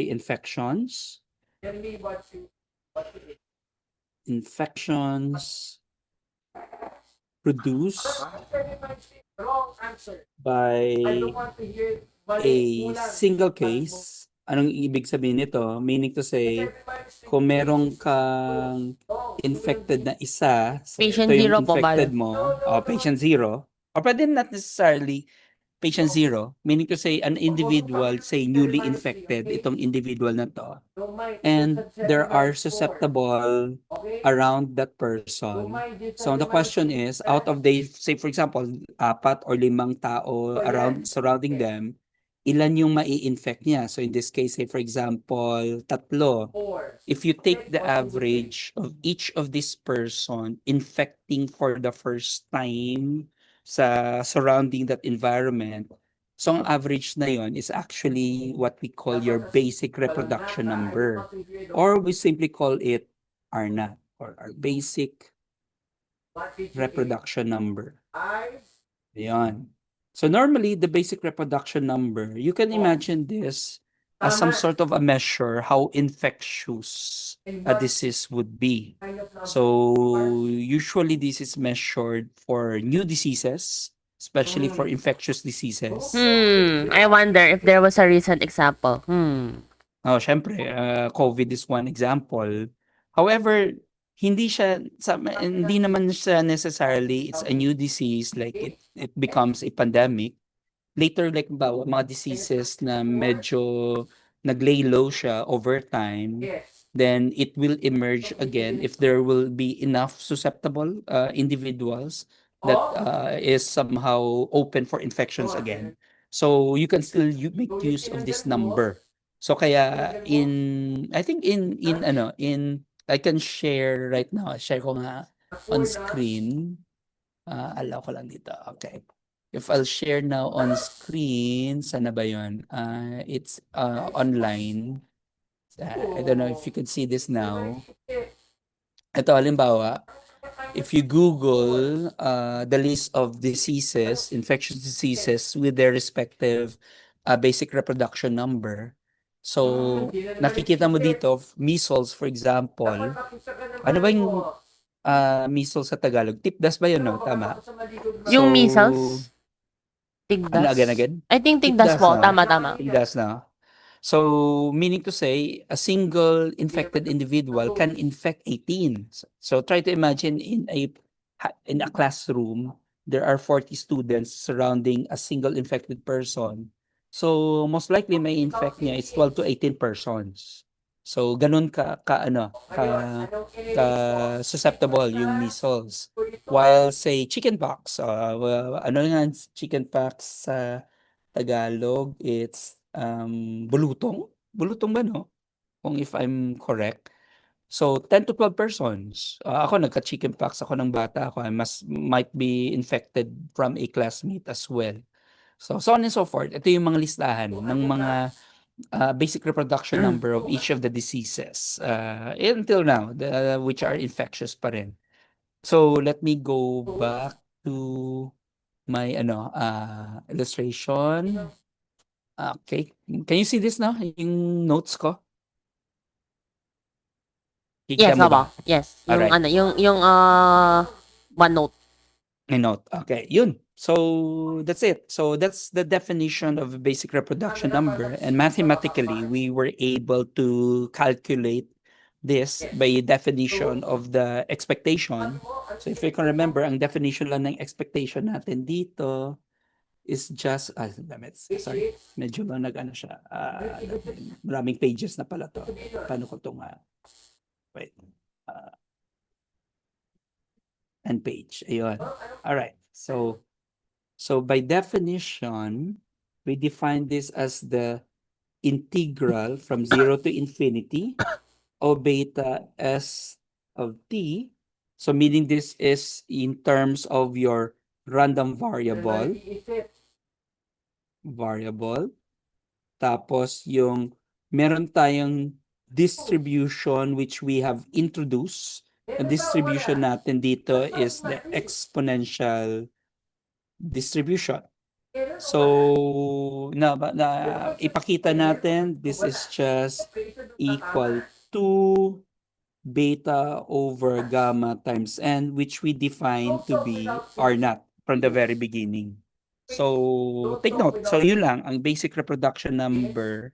infections. Tell me what it is. Infections produced Answer reminds me, wrong answer. by I don't want to hear a mali, kulang. single case. Anong ibig sabihin nito? Meaning to say, kung meron kang infected na isa, Patient ito yung zero po, infected bale. mo, patient zero, or pwede not necessarily patient zero, meaning to say an individual, say newly infected, itong individual na to, and there are susceptible around that person. So the question is, out of the, say for example, 4 or 5 tao around surrounding them, ilan yung mai-infect niya? So in this case, say for example, 3. If you take the average of each of this person infecting for the first time sa surrounding that environment, so ang average na yon is actually what we call your basic reproduction number, or we simply call it RNA, or our basic reproduction number. Ayan. So normally, the basic reproduction number, you can imagine this as some sort of a measure how infectious a disease would be. So usually this is measured for new diseases, especially for infectious diseases. I wonder if there was a recent example. Oh, syempre, COVID is one example. However, hindi naman siya necessarily it's a new disease, like it becomes a pandemic. Later, like mga diseases na medyo naglay low siya over time, then it will emerge again if there will be enough susceptible individuals that is somehow open for infections again. So you can still make use of this number. So kaya I think in I can share right now. Share ko nga on screen. Allow ko lang dito. Okay. If I'll share now on screen, sana ba yun? It's online. I don't know if you can see this now. Ito, halimbawa, if you Google the list of diseases, infectious diseases with their respective basic reproduction number, so nakikita mo dito, measles for example. Ano ba yung measles sa Tagalog? Tipdas ba yun, no? Tama? Yung measles? Tigdas? Again? I think tigdas po. no? Tama. Tigdas na. So, meaning to say, a single infected individual can infect 18. So, try to imagine in a classroom, there are 40 students surrounding a single infected person. So, most likely may infect niya is 12 to 18 persons. So, ganun ka susceptible yung measles. While say chickenpox, ano nga chickenpox sa Tagalog, it's bulutong. Bulutong ba, no? Kung if I'm correct. So, 10 to 12 persons. Ako, nagka-chickenpox ako ng bata ako. I might be infected from a classmate as well. So on and so forth. Ito yung mga listahan ng mga basic reproduction number of each of the diseases until now, which are infectious pa rin. So, let me go back to my illustration. Okay. Can you see this now? Yung notes ko? Yes, Kikita mo ba? Yes. Yung Alright. yung OneNote. May note. Okay, yun. So that's it. So that's the definition of a basic reproduction number. And mathematically, we were able to calculate this by definition of the expectation. So if you can remember, ang definition lang ng expectation natin dito is just, sorry, medyo nag-ano siya. Maraming pages na pala to. Paano ko ito nga? Wait. And page. Ayun. All right. So by definition, we define this as the integral from 0 to infinity of beta s of t. So meaning this is in terms of your random variable. Tapos yung meron tayong distribution which we have introduced. Ang distribution natin dito is the exponential distribution. So, ipakita natin, this is just equal to beta over gamma times n, which we define to be R naught from the very beginning. So, take note. So, yun lang, ang basic reproduction number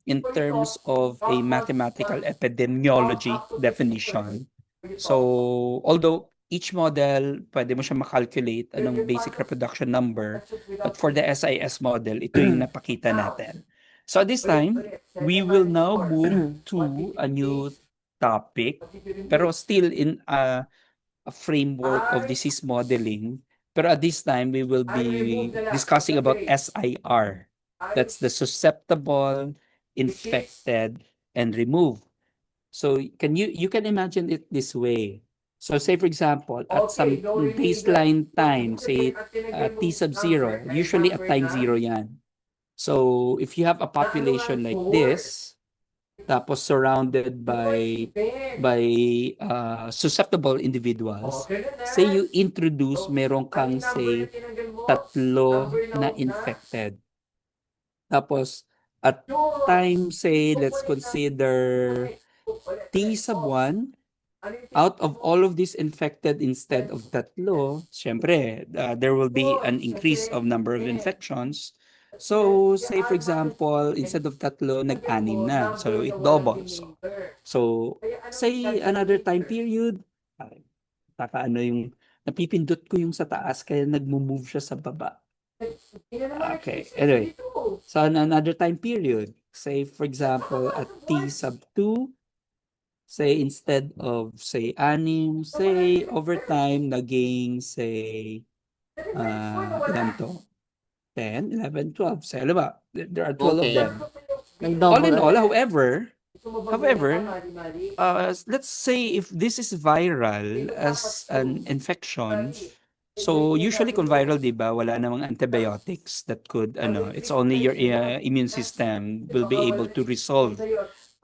in terms of a mathematical epidemiology definition. So, although each model, pwede mo siya makalculate anong basic reproduction number, but for the SIS model, ito yung napakita natin. So, at this time, we will now move to a new topic, pero still in a framework of disease modeling. Pero at this time, we will be discussing about SIR. That's the susceptible, infected, and removed. So you can imagine it this way. So say for example, at some baseline time, say t sub 0, usually at time 0 yan. So if you have a population like this, tapos surrounded by susceptible individuals, say you introduce, meron kang say tatlo na infected. Tapos at time say, let's consider t sub 1, out of all of these infected instead of tatlo, syempre, there will be an increase of number of infections. So, say for example, instead of tatlo, nag-anim na. So, it doubles. So, say another time period, ano yung, napipindot ko yung sa taas, kaya nagmo-move siya sa baba. Okay, anyway. So, another time period, say for example, at t sub 2, say instead of say anim, say over time naging say ilan to? 10, 11, 12. Say, alam ba? There are 12 of Okay. them. All in all, however, let's say if this is viral as an infection, so usually kung viral, di ba, wala namang antibiotics that could, it's only your immune system will be able to resolve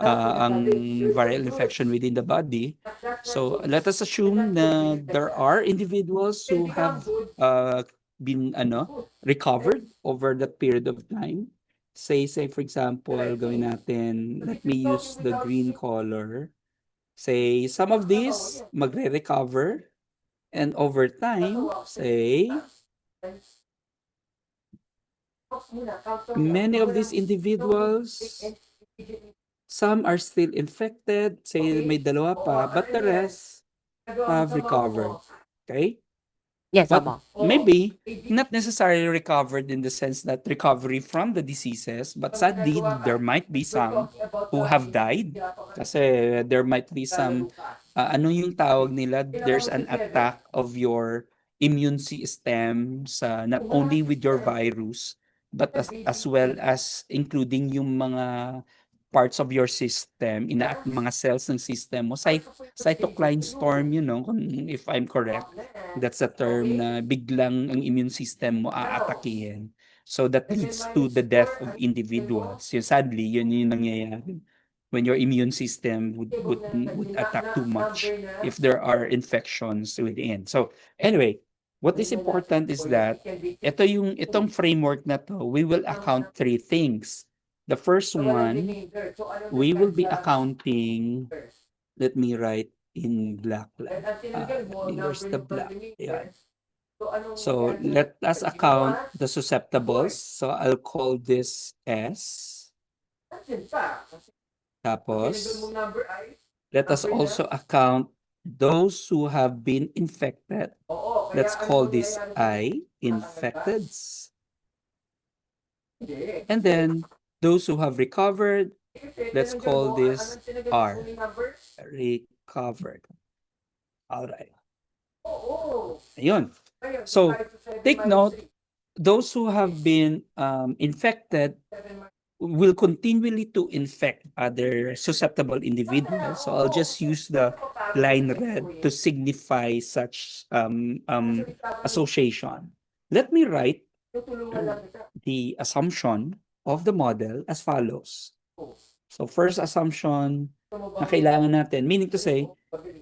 ang viral infection within the body. So let us assume na there are individuals who have been recovered over that period of time. Say for example, gawin natin, let me use the green color. Say some of these magre-recover, and over time, say many of these individuals, some are still infected, say may dalawa pa, but the rest have recovered. Okay? Yes, But Aba. maybe not necessarily recovered in the sense that recovery from the diseases, but sadly, there might be some who have died. Kasi there might be some, ano yung tawag nila, there's an attack of your immune system sa not only with your virus, but as well as including yung mga parts of your system, mga cells ng system mo, cytokine storm, if I'm correct. That's a term na biglang ang immune system mo aatakihin. So that leads to the death of individuals. So sadly, yun yung nangyayari when your immune system would attack too much if there are infections within. So anyway, what is important is that itong framework na to, we will account 3 things. The first one, we will be accounting, let me write in black lang. Where's the black? Ayan. So let us account the susceptibles. So I'll call this S. Tapos, let us also account those who have been infected. Let's call this I, infecteds. And then, those who have recovered, let's call this R, recovered. All right. Ayun. So, take note, those who have been infected will continually to infect other susceptible individuals. So I'll just use the line red to signify such association. Let me write the assumption of the model as follows. So first assumption na kailangan natin, meaning to say,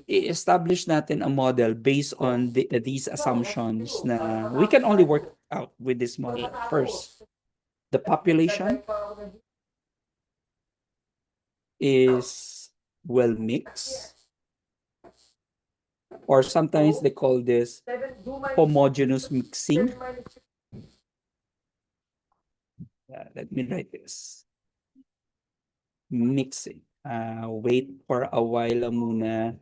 i-establish natin a model based on these assumptions na we can only work out with this model. First, the population is well mixed, or sometimes they call this homogeneous mixing. Let me write this. Mixing. Wait for a while lang muna.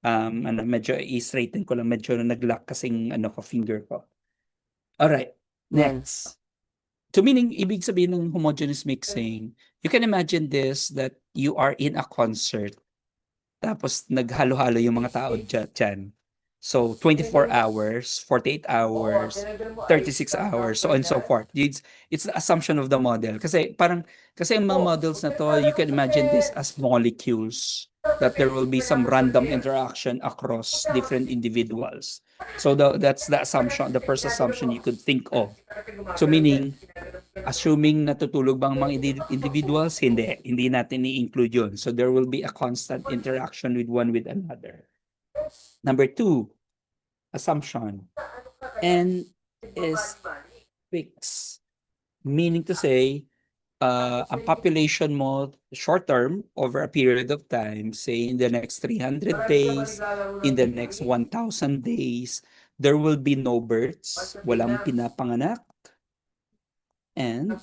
Medyo i-straighten ko lang. Medyo nag-lock kasing finger ko. Alright, Yan. next. To meaning, ibig sabihin ng homogeneous mixing, you can imagine this, that you are in a concert, tapos naghalo-halo yung mga tao dyan. So, 24 hours, 48 hours, 36 hours, so on and so forth. It's the assumption of the model. Kasi ang mga models na to, you can imagine this as molecules, that there will be some random interaction across different individuals. So that's the assumption, the first assumption you could think of. So meaning, assuming natutulog bang mga individuals, hindi natin i-include yun. So there will be a constant interaction with one with another. Number 2, assumption. N is fixed. Meaning to say, ang population mo short term over a period of time, say in the next 300 days, in the next 1,000 days, there will be no births, walang pinapanganak, and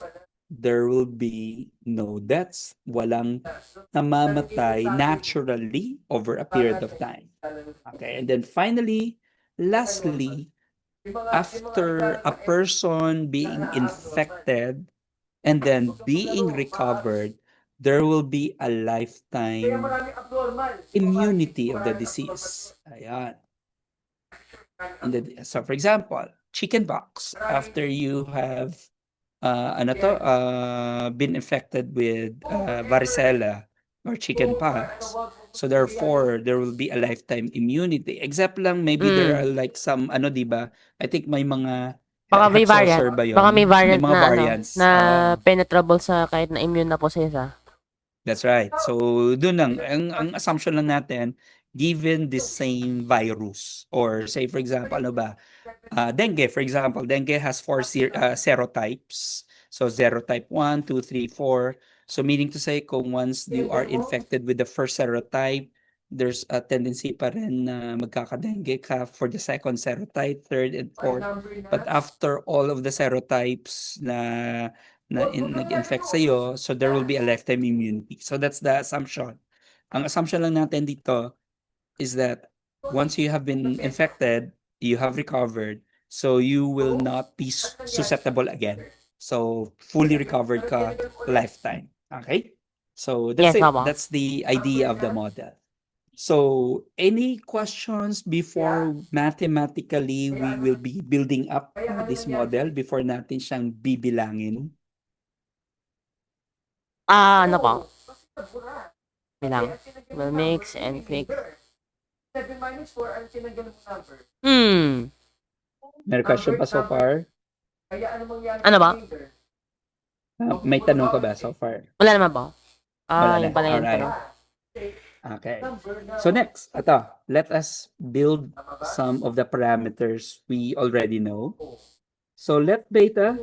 there will be no deaths, walang namamatay naturally over a period of time. Okay, and then finally, lastly, after a person being infected and then being recovered, there will be a lifetime immunity of the disease. Ayan. So for example, chickenpox, after you have been infected with varicella or chickenpox, so therefore there will be a lifetime immunity. Except lang, maybe there are like some diba? I think may mga Baka may health variant. officer ba yun? Baka may variant May mga na variants. na penetrable sa kahit na immune na po sa isa. That's right. So doon lang ang assumption lang natin, given the same virus, or say for example dengue, for example, dengue has 4 serotypes. So serotype 1, 2, 3, 4. So meaning to say, kung once you are infected with the first serotype, there's a tendency pa rin na magkaka-dengue ka for the second serotype, third and fourth. But after all of the serotypes nag-infect sa'yo, so there will be a lifetime immunity. So that's the assumption. Ang assumption lang natin dito is that once you have been infected, you have recovered, so you will not be susceptible again. So fully recovered ka lifetime. Okay? So that's Yes, it. Papa. That's the idea of the model. So any questions before mathematically we will be building up this model before natin siyang bibilangin? Ano po? Bilang. Will mix and fix. 7 minus 4, ang sinanggal mo number. May question pa so far? Kaya ano mangyari? Ano ba? May tanong ka ba so far? Wala naman po. Wala Yung na. pala yun. Alright. Okay. So next, let us build some of the parameters we already know. So let beta,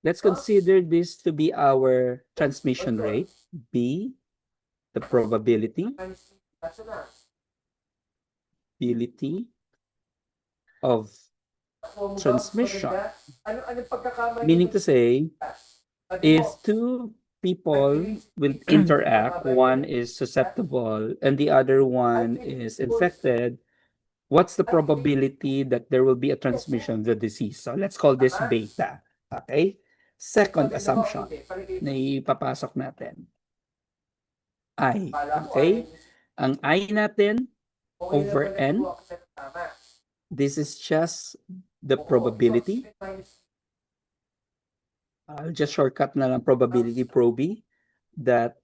let's consider this to be our transmission rate. B, the probability of transmission. Meaning to say, if two people will interact, one is susceptible and the other one is infected, what's the probability that there will be a transmission of the disease? So let's call this beta. Okay? Second assumption na ipapasok natin. I. Okay? Ang I natin over N, this is just the probability. I'll just shortcut na lang probability proby that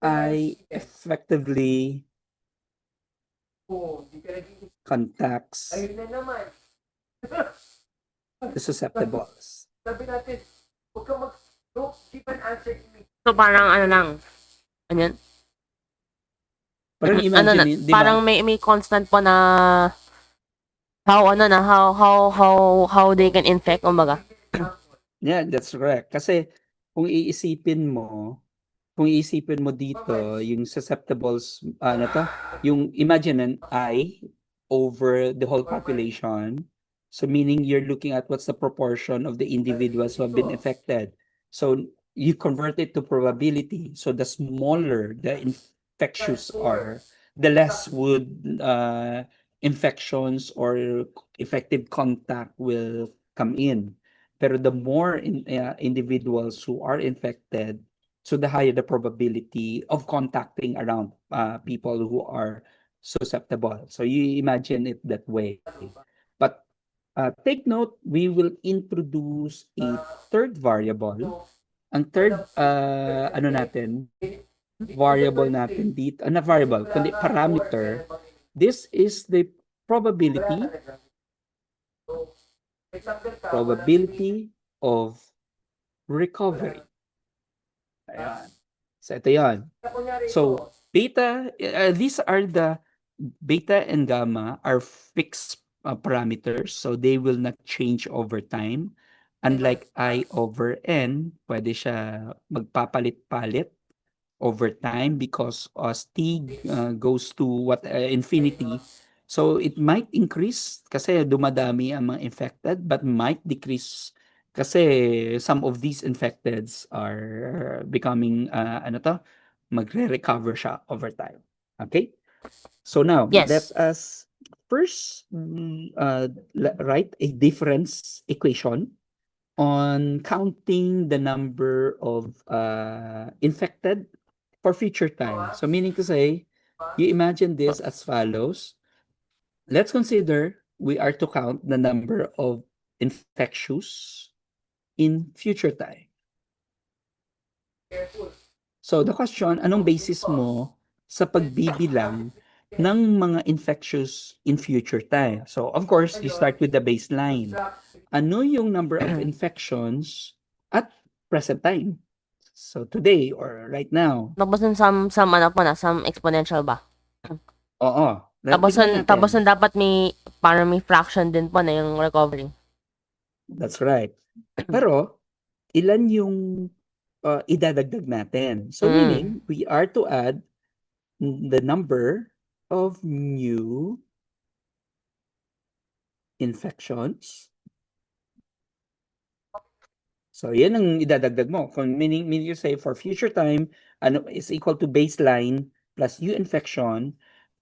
I effectively contacts the susceptibles. Sabi natin, huwag kang keep an answer to me. So parang ano lang. Ano yan? Parang Ano na, imagine, di ba? parang may constant po na How they can infect, kumbaga. Yeah, that's correct. Kasi kung iisipin mo dito, yung susceptibles, ano to, yung imagine an eye over the whole population. So meaning you're looking at what's the proportion of the individuals who have been affected. So you convert it to probability. So the smaller the infectious are, the less would infections or effective contact will come in. Pero the more individuals who are infected, so the higher the probability of contacting around people who are susceptible. So you imagine it that way. But take note, we will introduce a third variable. Ang third variable natin dito, na variable, kundi parameter, this is the probability of recovery. Ayan. So ito yan. So beta, these are the beta and gamma are fixed parameters, so they will not change over time. Unlike I over N, pwede siya magpapalit-palit over time because as t goes to infinity, so it might increase kasi dumadami ang mga infected, but might decrease kasi some of these infecteds are becoming magre-recover siya over time. Okay? So now, Yes. let us first write a difference equation on counting the number of infected for future time. So meaning to say, you imagine this as follows. Let's consider we are to count the number of infectious in future time. So the question, anong basis mo sa pagbibilang ng mga infectious in future time? So of course, you start with the baseline. Ano yung number of infections at present time? So today or right now. Tapos nun some exponential ba? Oo. Tapos Tignan natin. nun dapat parang may fraction din po na yung recovery. That's right. Pero, ilan yung idadagdag natin? So meaning, we are to add the number of new infections. So, yan ang idadagdag mo. Meaning you say for future time, is equal to baseline plus new infection.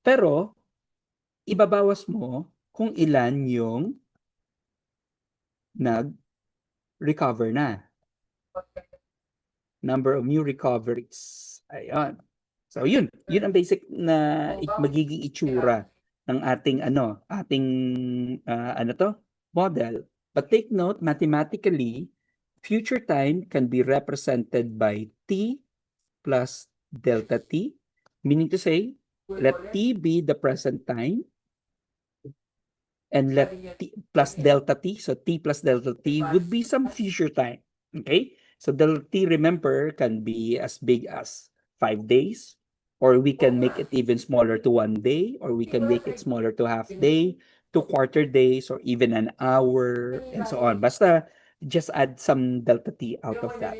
Pero, ibabawas mo kung ilan yung nag-recover na. Number of new recoveries. Ayan. So, yun ang basic na magiging itsura ng ating model. But take note, mathematically, future time can be represented by t plus delta t, meaning to say, let t be the present time, and let t plus delta t, so t plus delta t would be some future time. Okay? So delta t, remember, can be as big as 5 days, or we can make it even smaller to 1 day, or we can make it smaller to half day, to quarter days, or even an hour, and so on. Basta just add some delta t out of that.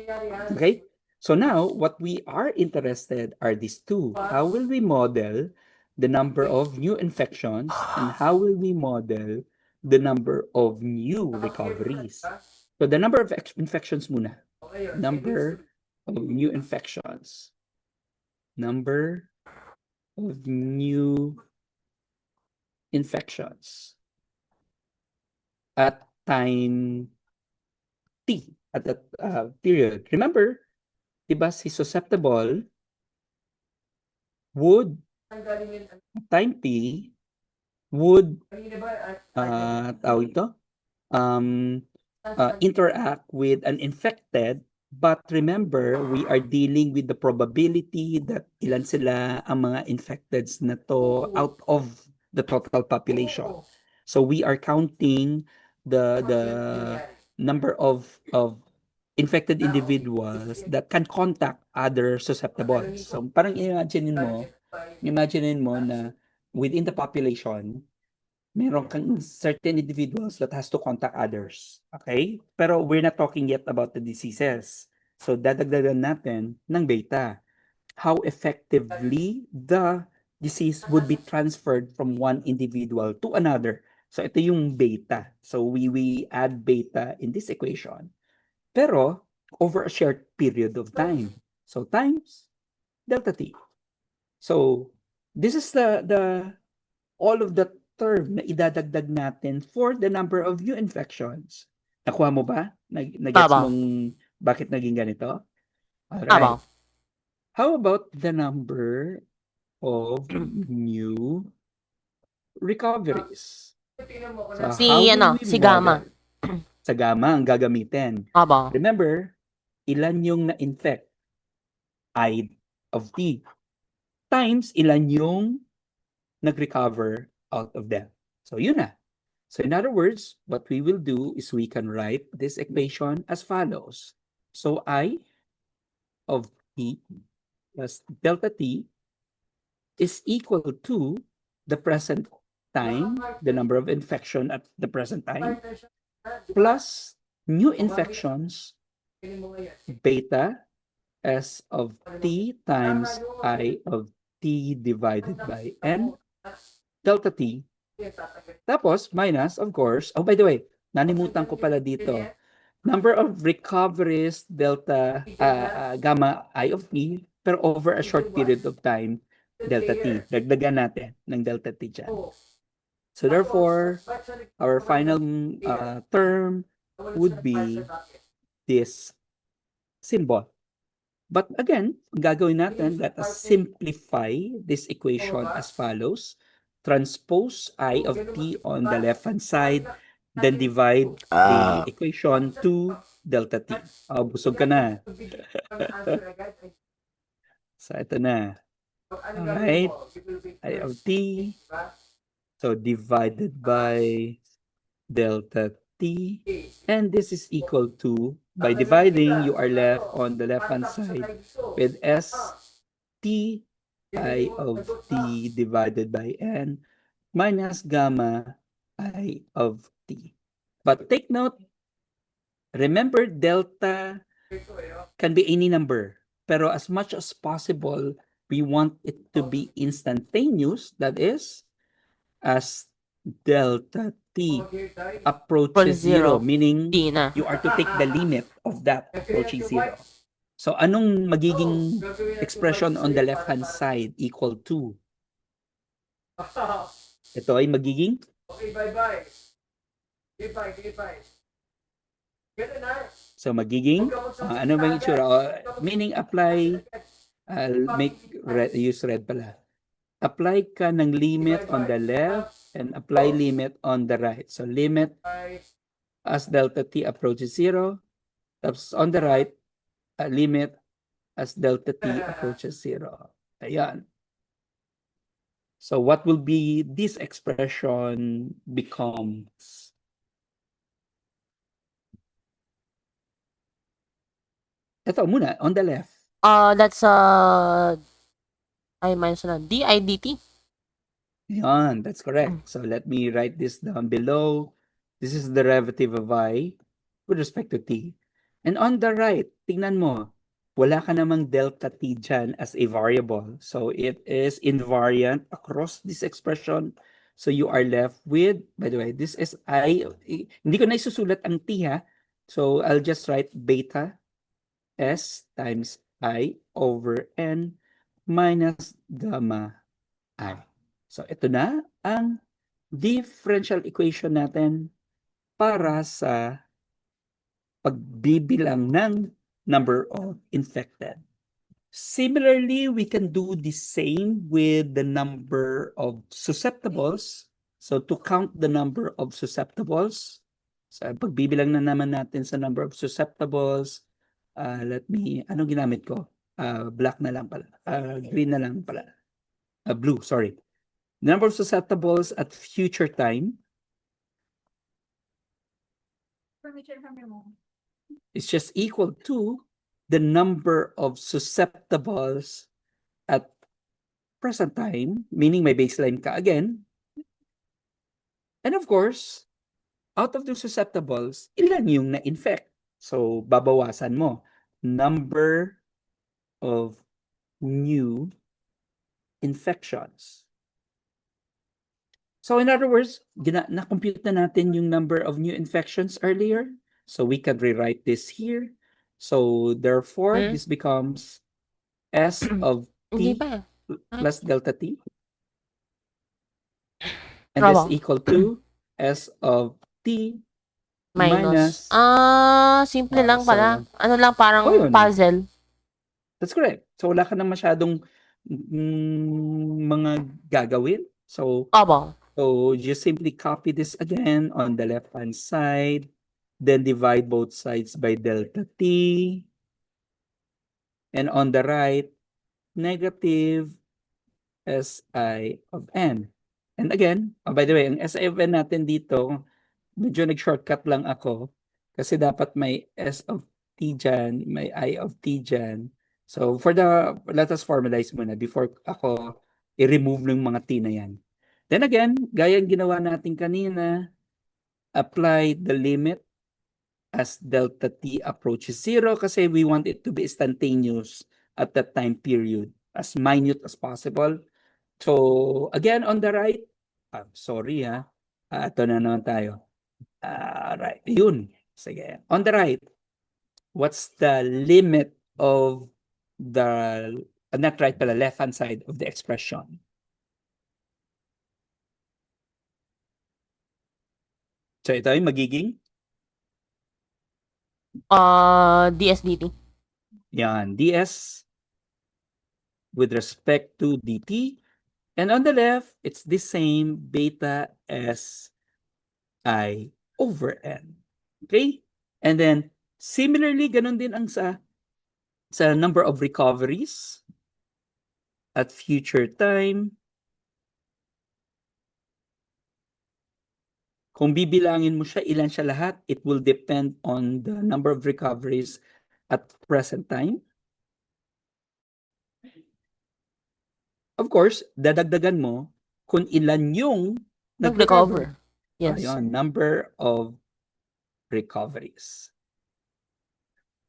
Okay? So now, what we are interested are these two. How will we model the number of new infections, and how will we model the number of new recoveries? So the number of infections muna. Number of new infections. Number of new infections at time t, at that period. Remember, diba si susceptible would time t would tawag ito interact with an infected, but remember, we are dealing with the probability that ilan sila ang mga infecteds na to out of the total population. So we are counting the number of infected individuals that can contact other susceptibles. So parang imagine mo na within the population, meron kang certain individuals that has to contact others. Okay? Pero we're not talking yet about the diseases. So dadagdagan natin ng beta. How effectively the disease would be transferred from one individual to another. So ito yung beta. So we add beta in this equation. Pero over a shared period of time. So times delta t. So this is the all of the term na idadagdag natin for the number of new infections. Nakuha mo ba? Nagets Tama. mong bakit naging ganito? Tama. Alright. How about the number of new recoveries? Tingnan mo ko So na. Si, how will ano, we si Gamma. model? Sa gamma ang gagamitin. Tama. Remember, ilan yung na-infect? I of T. Times ilan yung nag-recover out of them. So yun na. So in other words, what we will do is we can write this equation as follows. So I of T plus delta T is equal to the present time, the number of infection at the present time, plus new infections, Tingnan mo ngayon. beta S of T times I of T divided by N, delta T, tapos minus, of course, oh by the way, nanimutan ko pala dito, number of recoveries delta gamma I of T, pero over a short period of time, delta T. Dagdagan natin ng delta T dyan. So therefore, our final term would be this symbol. But again, ang gagawin natin, let us simplify this equation as follows. Transpose I of T on the left-hand side, then divide the equation to delta T. Busog ka na. So ito na. Alright. I of T. So divided by delta T. And this is equal to, by dividing, you are left on the left-hand side with S T I of T divided by N minus gamma I of T. But take note, remember delta can be any number. Pero as much as possible, we want it to be instantaneous. That is, as delta T approaches zero, Zero. meaning Di na. you are to take the limit of that approaching zero. So anong magiging expression on the left-hand side equal to? Ito ay magiging Okay, bye-bye. Bye-bye. Ganun na. so magiging ano ba yung itsura? Meaning apply use red pala. Apply ka ng limit on the left and apply limit on the right. So limit as delta T approaches zero. Tapos on the right, limit as delta T approaches zero. Ayan. So what will be this expression becomes? Ito muna, on the left. That's I mentioned DIDT. Yan, that's correct. So let me write this down below. This is the derivative of I with respect to T. And on the right, tingnan mo, wala ka namang delta T dyan as a variable. So it is invariant across this expression. So you are left with, by the way, this is I, hindi ko na isusulat ang T ha. So I'll just write beta S times I over N minus gamma I. So ito na ang differential equation natin para sa pagbibilang ng number of infected. Similarly, we can do the same with the number of susceptibles. So to count the number of susceptibles, so pagbibilang na naman natin sa number of susceptibles, anong ginamit ko? Black na lang pala. Green na lang pala. Blue, sorry. Number of susceptibles at future time is just equal to the number of susceptibles at present time, meaning may baseline ka again, And of course, out of the susceptibles, ilan yung na-infect? So, babawasan mo. Number of new infections. So in other words, na-compute na natin yung number of new infections earlier. So we can rewrite this here. So therefore, Hmm? this becomes S of Hindi T pa. plus delta T. And this Trabaho. equal to S of T Minus. minus. Simple lang So, pala. Ano lang, parang oh yun. puzzle. That's correct. So wala ka na masyadong mga gagawin. So Opo. just simply copy this again on the left-hand side, then divide both sides by delta T. And on the right, negative SI of N. And again, by the way, ang SI of N natin dito, medyo nag-shortcut lang ako kasi dapat may S of T dyan, may I of T dyan. So let us formalize muna before ako i-remove ng mga T na yan. Then again, gaya ang ginawa natin kanina, apply the limit as delta T approaches 0 kasi we want it to be instantaneous at that time period, as minute as possible. So again, on the right, sorry ito na naman tayo. Right, yun. Sige. On the right, what's the limit of the, not right pala, left-hand side of the expression? So ito ay magiging? DSDT. Yan, ds with respect to dt. And on the left, it's the same beta s I over n. Okay? And then, similarly, ganun din ang sa number of recoveries at future time. Kung bibilangin mo siya, ilan siya lahat, it will depend on the number of recoveries at present time. Of course, dadagdagan mo kung ilan yung nag-recover. Nag-recover. Yes. Ayun, number of recoveries.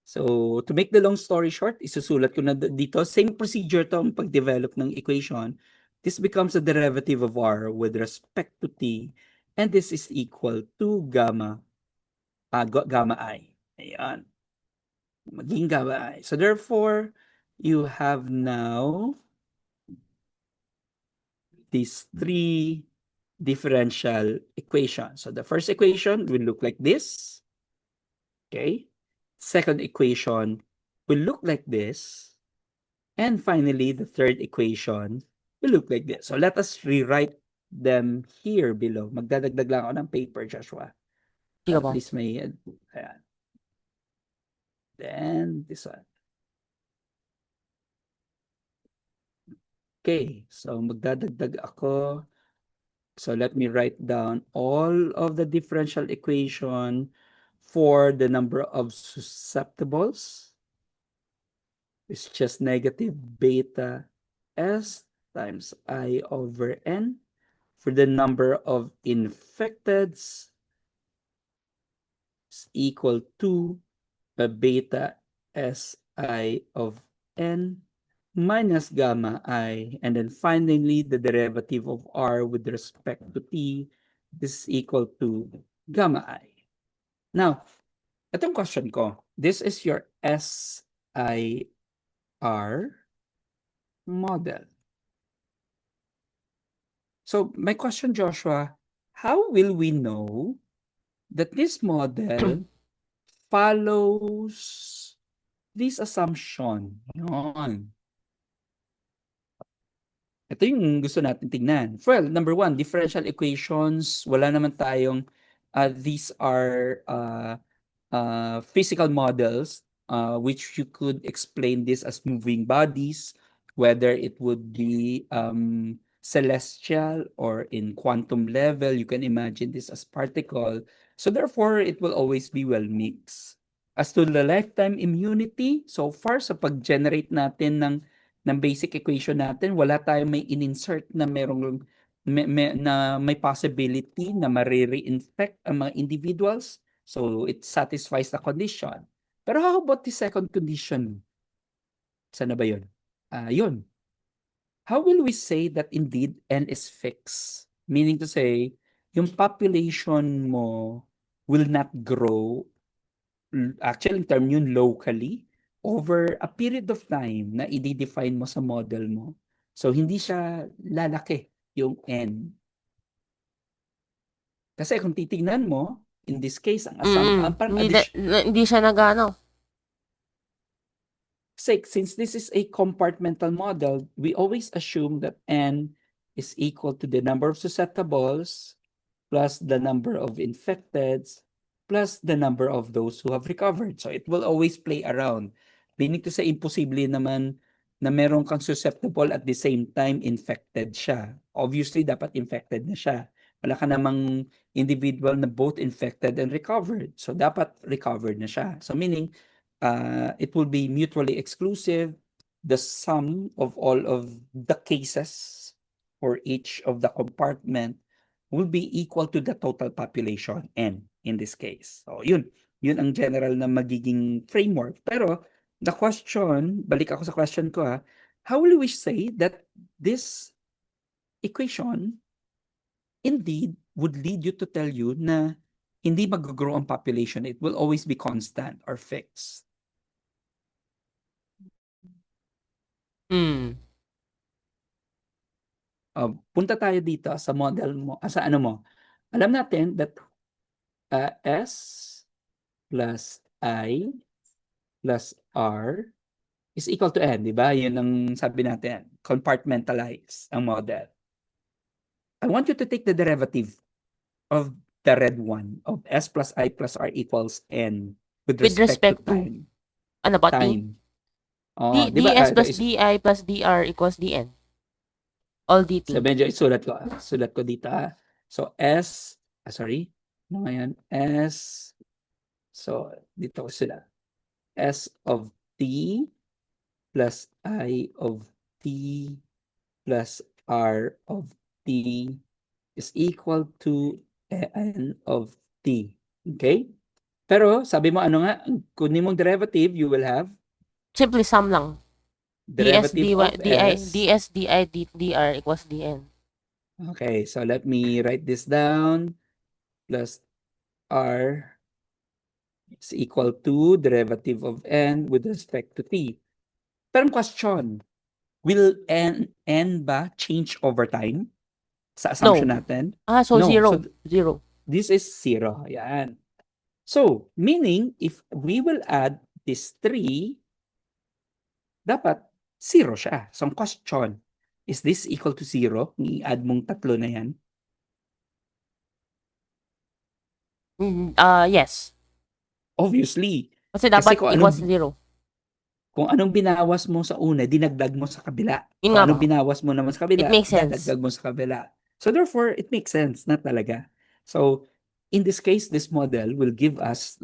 So, to make the long story short, isusulat ko na dito, same procedure to ang pag-develop ng equation. This becomes a derivative of r with respect to t, and this is equal to gamma I. Ayan. Maging gamma I. So, therefore, you have now these three differential equations. So, the first equation will look like this. Okay. Second equation will look like this. And finally, the third equation will look like this. So let us rewrite them here below. Magdadagdag lang ako ng paper, Joshua. Sige At po. least may, ayan. Then this one. Okay, so magdadagdag ako. So let me write down all of the differential equation for the number of susceptibles. It's just negative beta S times I over N. For the number of infecteds is equal to beta Si of N minus gamma I. And then finally, the derivative of R with respect to T is equal to gamma I. Now, itong question ko, this is your SIR model. So my question, Joshua, how will we know that this model follows this assumption? Yun. Ito yung gusto natin tingnan. Well, number one, differential equations, wala naman tayong, these are physical models, which you could explain this as moving bodies, whether it would be celestial or in quantum level. You can imagine this as particle. So therefore, it will always be well mixed. As to the lifetime immunity, so far sa pag-generate natin ng basic equation natin, wala tayong may in-insert na merong may possibility na ma-reinfect ang mga individuals, so it satisfies the condition. Pero how about the second condition? Saan na ba yun? Yun. How will we say that indeed N is fixed? Meaning to say, yung population mo will not grow, actually term yun locally, over a period of time na i-define mo sa model mo. So, hindi siya lalaki yung N. Kasi kung titignan mo, in this case, ang parang Hindi siya nag-ano. since this is a compartmental model, we always assume that N is equal to the number of susceptibles plus the number of infecteds plus the number of those who have recovered. So it will always play around. Meaning to say, imposible naman na meron kang susceptible at the same time infected siya. Obviously, dapat infected na siya. Wala ka namang individual na both infected and recovered. So dapat recovered na siya. So meaning, it will be mutually exclusive. The sum of all of the cases for each of the compartment will be equal to the total population N in this case. So yun ang general na magiging framework. Pero the question, balik ako sa question ko how will we say that this equation indeed would lead you to tell you na hindi mag-grow ang population, it will always be constant or fixed. Punta tayo dito sa model mo, sa ano mo. Alam natin that S plus I plus R is equal to N, di ba? Yun ang sabi natin, compartmentalize ang model. I want you to take the derivative of the red one, of S plus I plus R equals N with respect to time. Ano ba? Time. Diba, DS plus DI plus DR equals DN. All DT. So medyo sulat ko dito So S, sorry, ano ngayon? S, so dito ko sila. S of T plus I of T plus R of T is equal to N of T. Okay? Pero sabi mo ano nga, kunin mong derivative, you will have simply sum lang. derivative of S. DS, DI, DR equals DN. Okay, so let me write this down. Plus R is equal to derivative of N with respect to T. Pero question, will N ba change over time? Sa assumption natin? So No. zero. So Zero. this is 0. Yan. So, meaning, if we will add this 3, dapat 0 siya. So, ang question, is this equal to 0? I-add mong tatlo na yan? Yes. Obviously. Kasi dapat equals 0. Kung anong binawas mo sa una, dinagdag mo sa kabila. Yun Kung nga anong ba? binawas mo naman sa kabila, It makes sense. dadagdag mo sa kabila. So therefore, it makes sense na talaga. So in this case, this model will give us,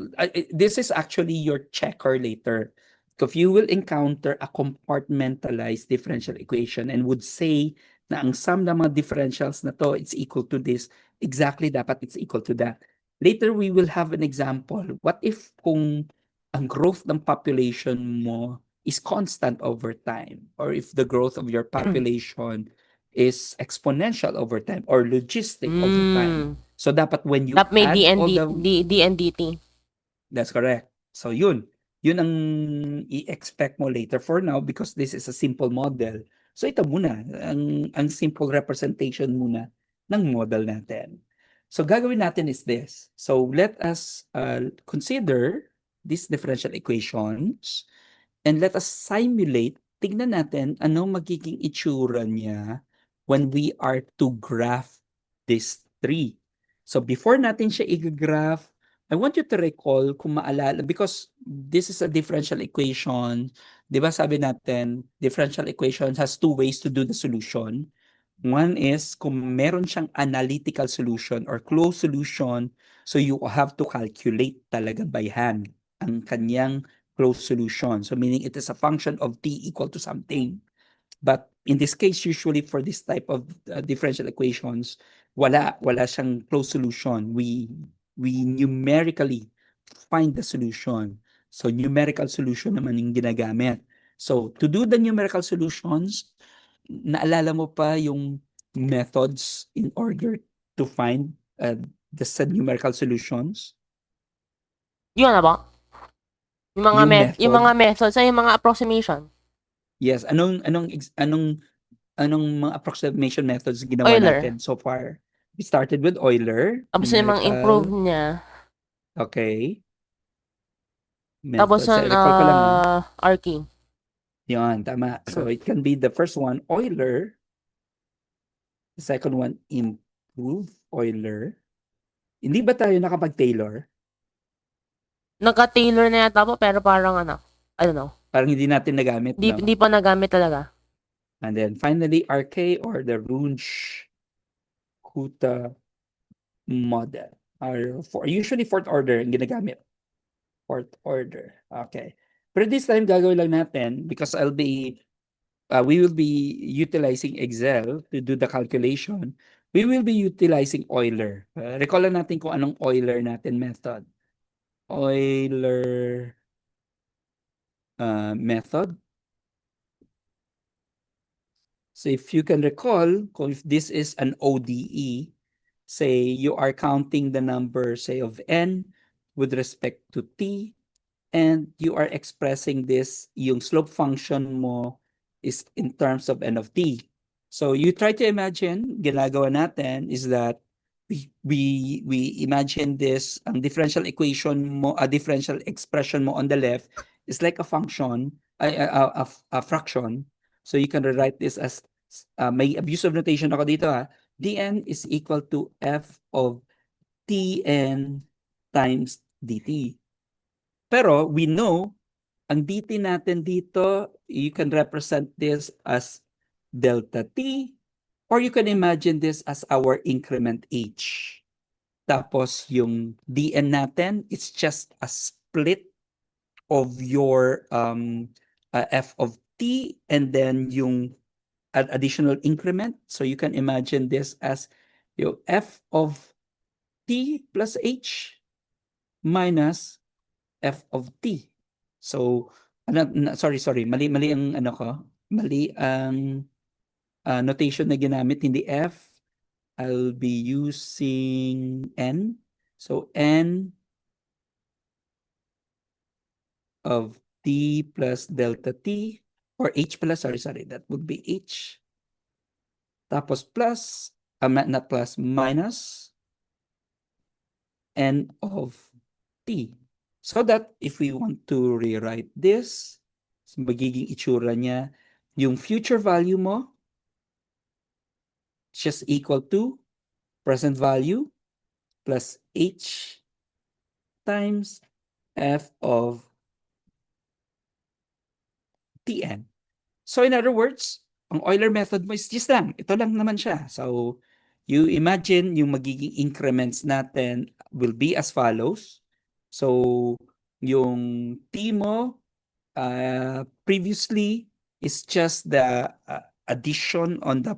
this is actually your checker later. So if you will encounter a compartmentalized differential equation and would say na ang sum ng mga differentials na to, it's equal to this, exactly dapat it's equal to that. Later, we will have an example. What if kung ang growth ng population mo is constant over time, or if the growth of your population is exponential over time or logistic over time. So dapat when you That may add all the DNDT. That's correct. So yun ang i-expect mo later. For now, because this is a simple model, so ito muna ang simple representation muna ng model natin. So gagawin natin is this. So let us consider these differential equations and let us simulate, tignan natin anong magiging itsura niya when we are to graph this tree. So before natin siya i-graph, I want you to recall kung maalala, because this is a differential equation. Di ba sabi natin, differential equation has two ways to do the solution. One is kung meron siyang analytical solution or closed solution, so you have to calculate talaga by hand ang kanyang closed solution. So meaning it is a function of t equal to something. But in this case, usually for this type of differential equations, wala siyang closed solution. We numerically find the solution. So numerical solution naman yung ginagamit. So to do the numerical solutions, naalala mo pa yung methods in order to find the said numerical solutions? Yun na ba? Yung Yung method. mga methods ay yung mga approximation. Yes, anong mga approximation methods ginawa Euler. natin so far? We started with Euler, Tapos yung mga improve numerical. niya. Okay. Tapos Methods. yung Recall ko lang. arcing. Yan, tama. So it can be the first one, Euler. The second one, improve Euler. Hindi ba tayo nakapag-Taylor? Naka-tailor na yata po, pero parang I don't know. Parang hindi natin nagamit, no? Hindi pa nagamit talaga. And then finally, RK or the Runge-Kutta model. Usually fourth order ang ginagamit. Fourth order. Okay. Pero this time, gagawin lang natin because we will be utilizing Excel to do the calculation. We will be utilizing Euler. Recall lang natin kung anong Euler natin method. Euler method. So if you can recall, if this is an ODE, say you are counting the number, say, of n with respect to t, and you are expressing this, yung slope function mo is in terms of n of t. So you try to imagine, ginagawa natin is that we imagine this, ang differential equation mo, a differential expression mo on the left is like a function, a fraction. So you can rewrite this as, may abuse of notation ako dito dn is equal to f of tn times dt. Pero we know, ang dt natin dito, you can represent this as delta t, or you can imagine this as our increment h. Tapos yung dn natin, it's just a split of your f of t and then yung additional increment. So you can imagine this as yung f of t plus h minus f of t. So, sorry, mali ang mali ang notation na ginamit, hindi f. I'll be using n. So, n of t plus delta t, or h plus, sorry, that would be h. Tapos plus, not plus, minus n of t. So that if we want to rewrite this, magiging itsura niya, yung future value mo is just equal to present value plus h times f of tn. So in other words, ang Euler method mo is just lang. Ito lang naman siya. So you imagine yung magiging increments natin will be as follows. So yung t mo previously is just the addition on the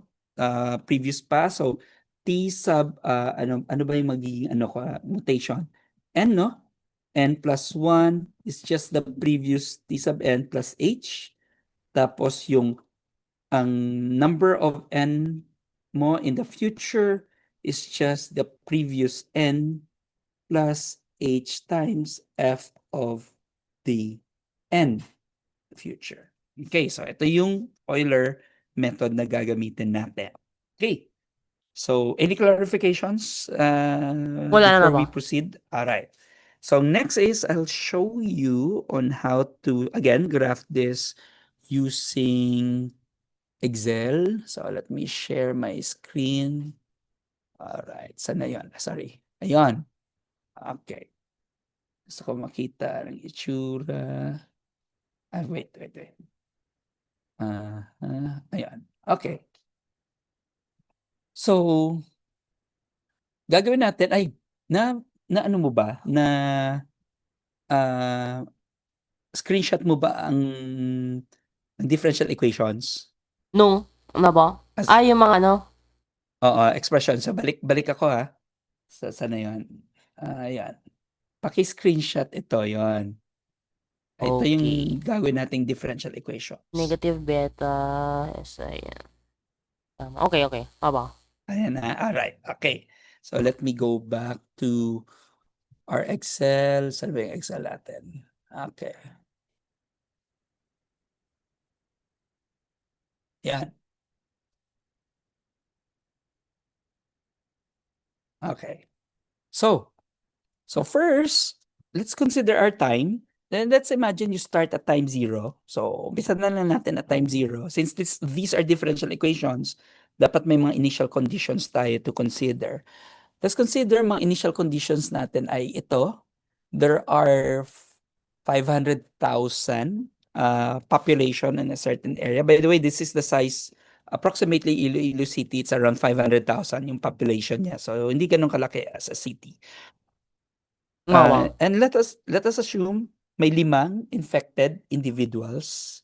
previous pass. So t sub ano ba yung magiging notation? N, no? N plus 1 is just the previous t sub n plus h. Tapos yung ang number of n mo in the future is just the previous n plus h times f of the n future. Okay, so ito yung Euler method na gagamitin natin. Okay. So, any clarifications before we proceed? All right. So, next is I'll show you on how to, again, graph this using Excel. So, let me share my screen. All right. Saan na yun? Sorry. Ayan. Okay. Gusto ko makita ng itsura. Wait. Ayan. Okay. So, gagawin natin ay na ano mo ba na screenshot mo ba ang differential equations? No. Ano ba? As Yung mga ano? Oo, expression. So, balik ako, ha. Saan na 'yun? Ayan. Paki-screenshot ito, 'yun. Ito Okay. yung gagawin nating differential equations. Negative beta. Yes, ayan. Tama. Okay, okay. Tama. Ayan na, alright, okay. So, let me go back to our Excel. Saan ba yung Excel natin? Okay, yan. Okay. So, first, let's consider our time. Then let's imagine you start at time 0. So, umpisa na lang natin at time 0. Since these are differential equations, dapat may mga initial conditions tayo to consider. Let's consider mga initial conditions natin ay ito. There are 500,000 population in a certain area. By the way, this is the size, approximately Iloilo City, it's around 500,000 yung population niya. So, hindi ganun kalaki as a city. Mawa. And let us assume may 5 infected individuals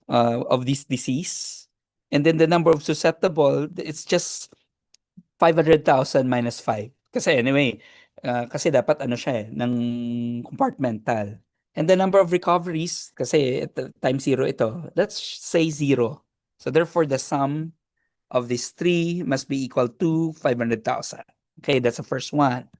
of this disease. And then the number of susceptible, it's just 500,000 minus 5. Kasi anyway, kasi dapat ano siya ng compartmental. And the number of recoveries, kasi time 0 ito, let's say 0. So therefore, the sum of these 3 must be equal to 500,000. Okay, that's the first one.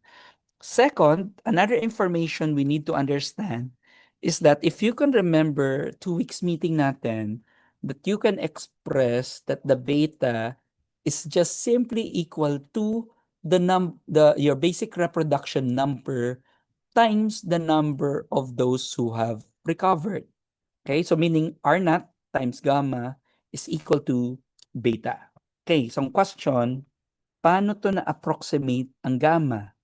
Second, another information we need to understand is that if you can remember 2 weeks meeting natin, that you can express that the beta is just simply equal to your basic reproduction number times the number of those who have recovered. Okay, so meaning R naught times gamma is equal to beta. Okay, so ang question, paano to na-approximate ang gamma?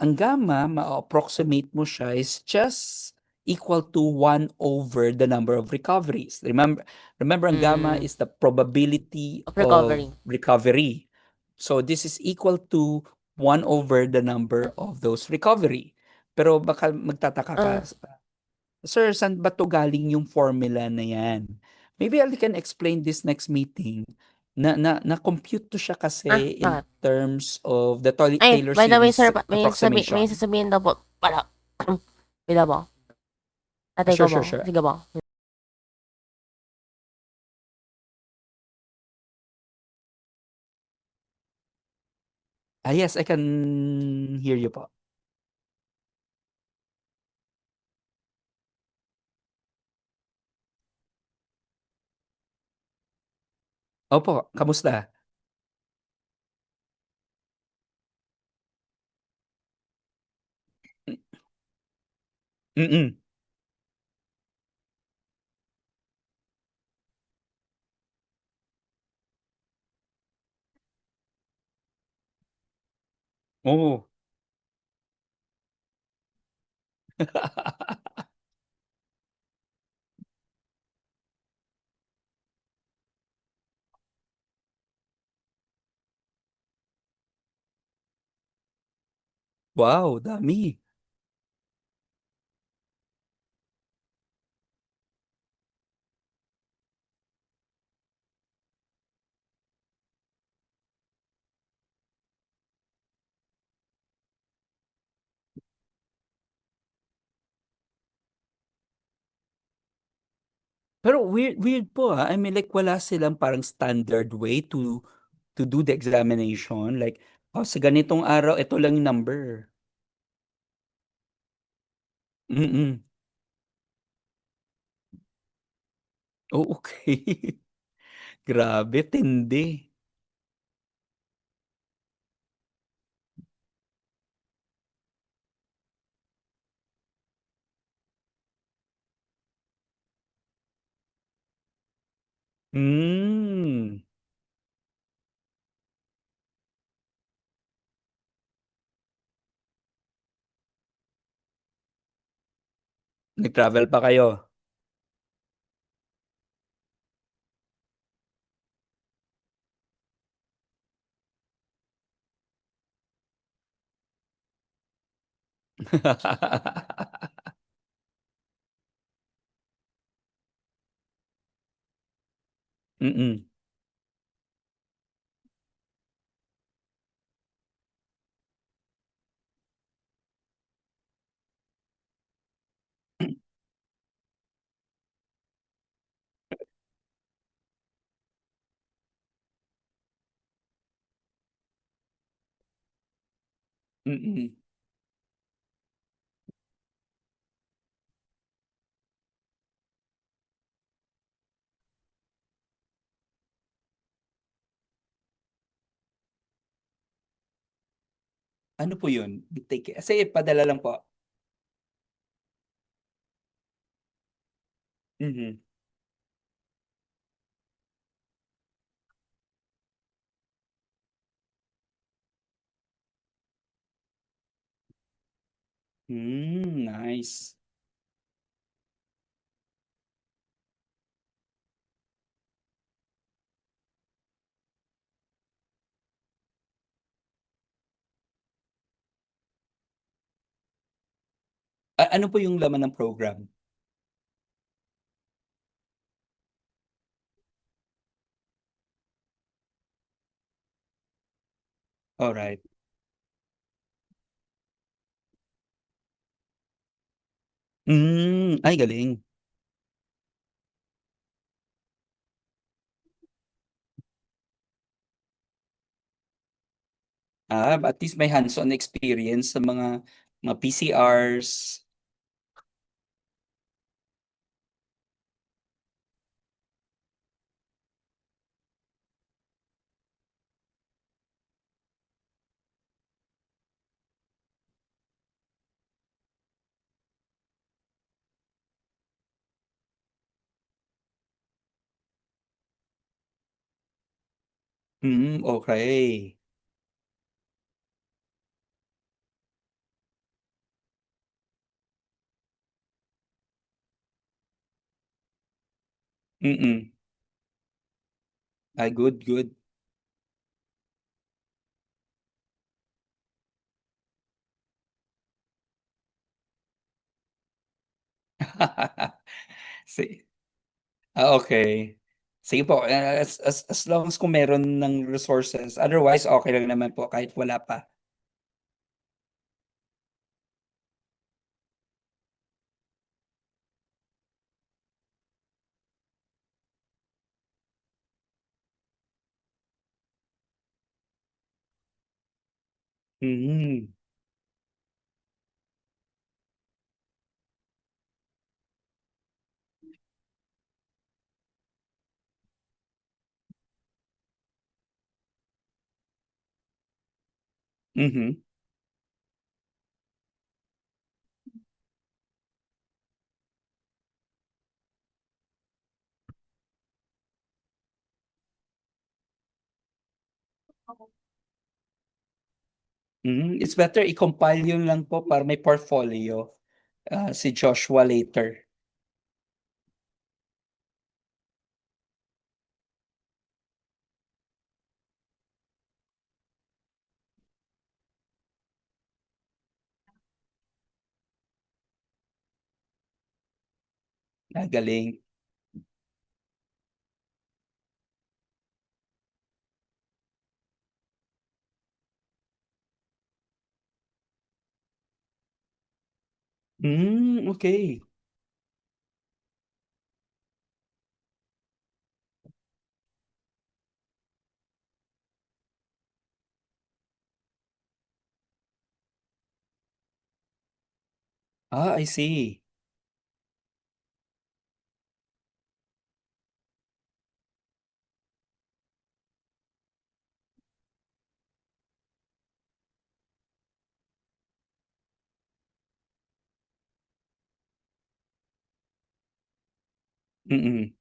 Ang gamma, ma-approximate mo siya is just equal to 1 over the number of recoveries. Remember, ang gamma is the probability Of of recovery. recovery. So this is equal to 1 over the number of those recovery. Pero baka magtataka ka, Sir, saan ba 'to galing yung formula na yan? Maybe I can explain this next meeting. Na-compute to siya kasi in Bakit? terms of the Taylor By the way, series sir, may approximation. sasabihin daw po. Para. Wait lang po. Tatay Sure, ko sure, po. sure. Sige po. Yes, I can hear you po. Opo, kamusta? Mm. Oo. Wow, dami. Pero weird weird po, I mean, like, wala silang parang standard way to do the examination, like, sa ganitong araw ito lang yung number. Mm. Oh, okey. Grabe, tindi. Hmm, nag-travel pa kayo? Mm. Mm. Ano po yun? Take kasi padala lang po. Mhm. Nice. Ano po yung laman ng program? Alright. Ay galing. At least may hands-on experience sa mga PCRs. Okey. Mm. Ay, good, good. Si okey. Sige po, as long as kung meron ng resources, otherwise okey lang naman po kahit wala pa. Mm. Mhm. It's better i-compile yun lang po para may portfolio, si Joshua later. Galing. Okey. I see. Mm.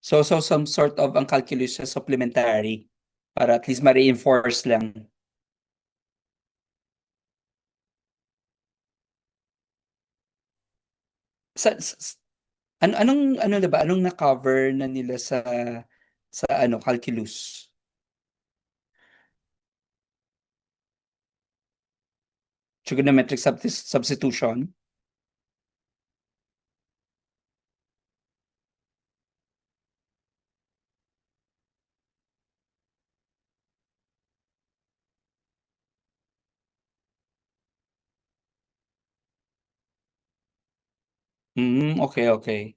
So some sort of ang calculus siya supplementary para at least ma-reinforce lang. Sa anong na ba, anong na-cover na nila sa ano, calculus? Trigonometric substitution? Okey, okey.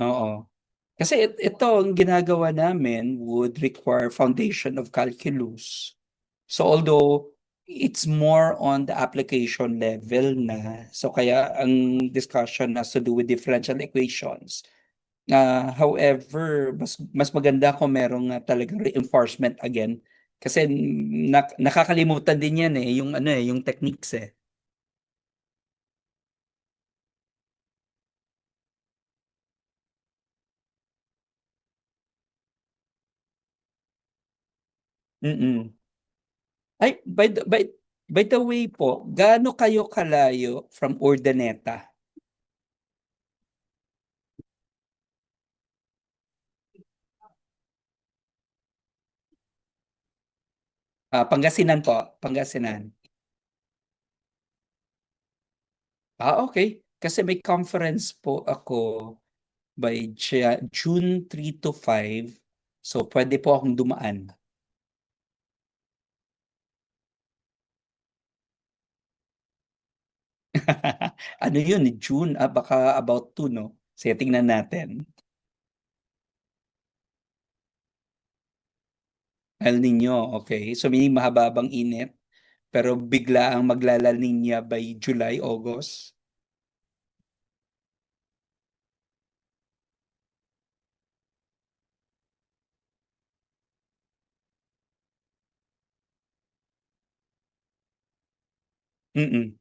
Oo. Kasi ito ang ginagawa namin would require foundation of calculus. So although it's more on the application level na, so kaya ang discussion has to do with differential equations. However, mas maganda kung merong talagang reinforcement again. Kasi nakakalimutan din yan yung ano yung techniques eh. Mm. Ay, by the way po, gaano kayo kalayo from Urdaneta? Pangasinan po, Pangasinan. Okay. Kasi may conference po ako by June 3 to 5. So, pwede po akong dumaan. Ano yun, June? Baka about 2, no? Sige, tingnan natin. El Nino, okay. So, meaning mahababang init, pero bigla ang magla-La Nina by July, August. Mm.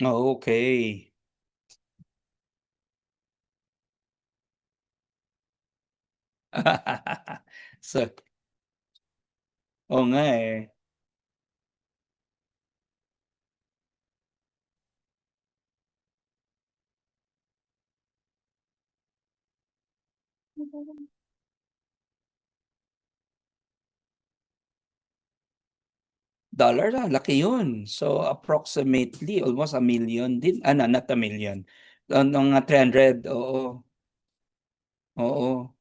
Okay. So, oo nga eh. Dollar laki yun. So, approximately almost a million din. Not a million. Mga 300, oo. Oo.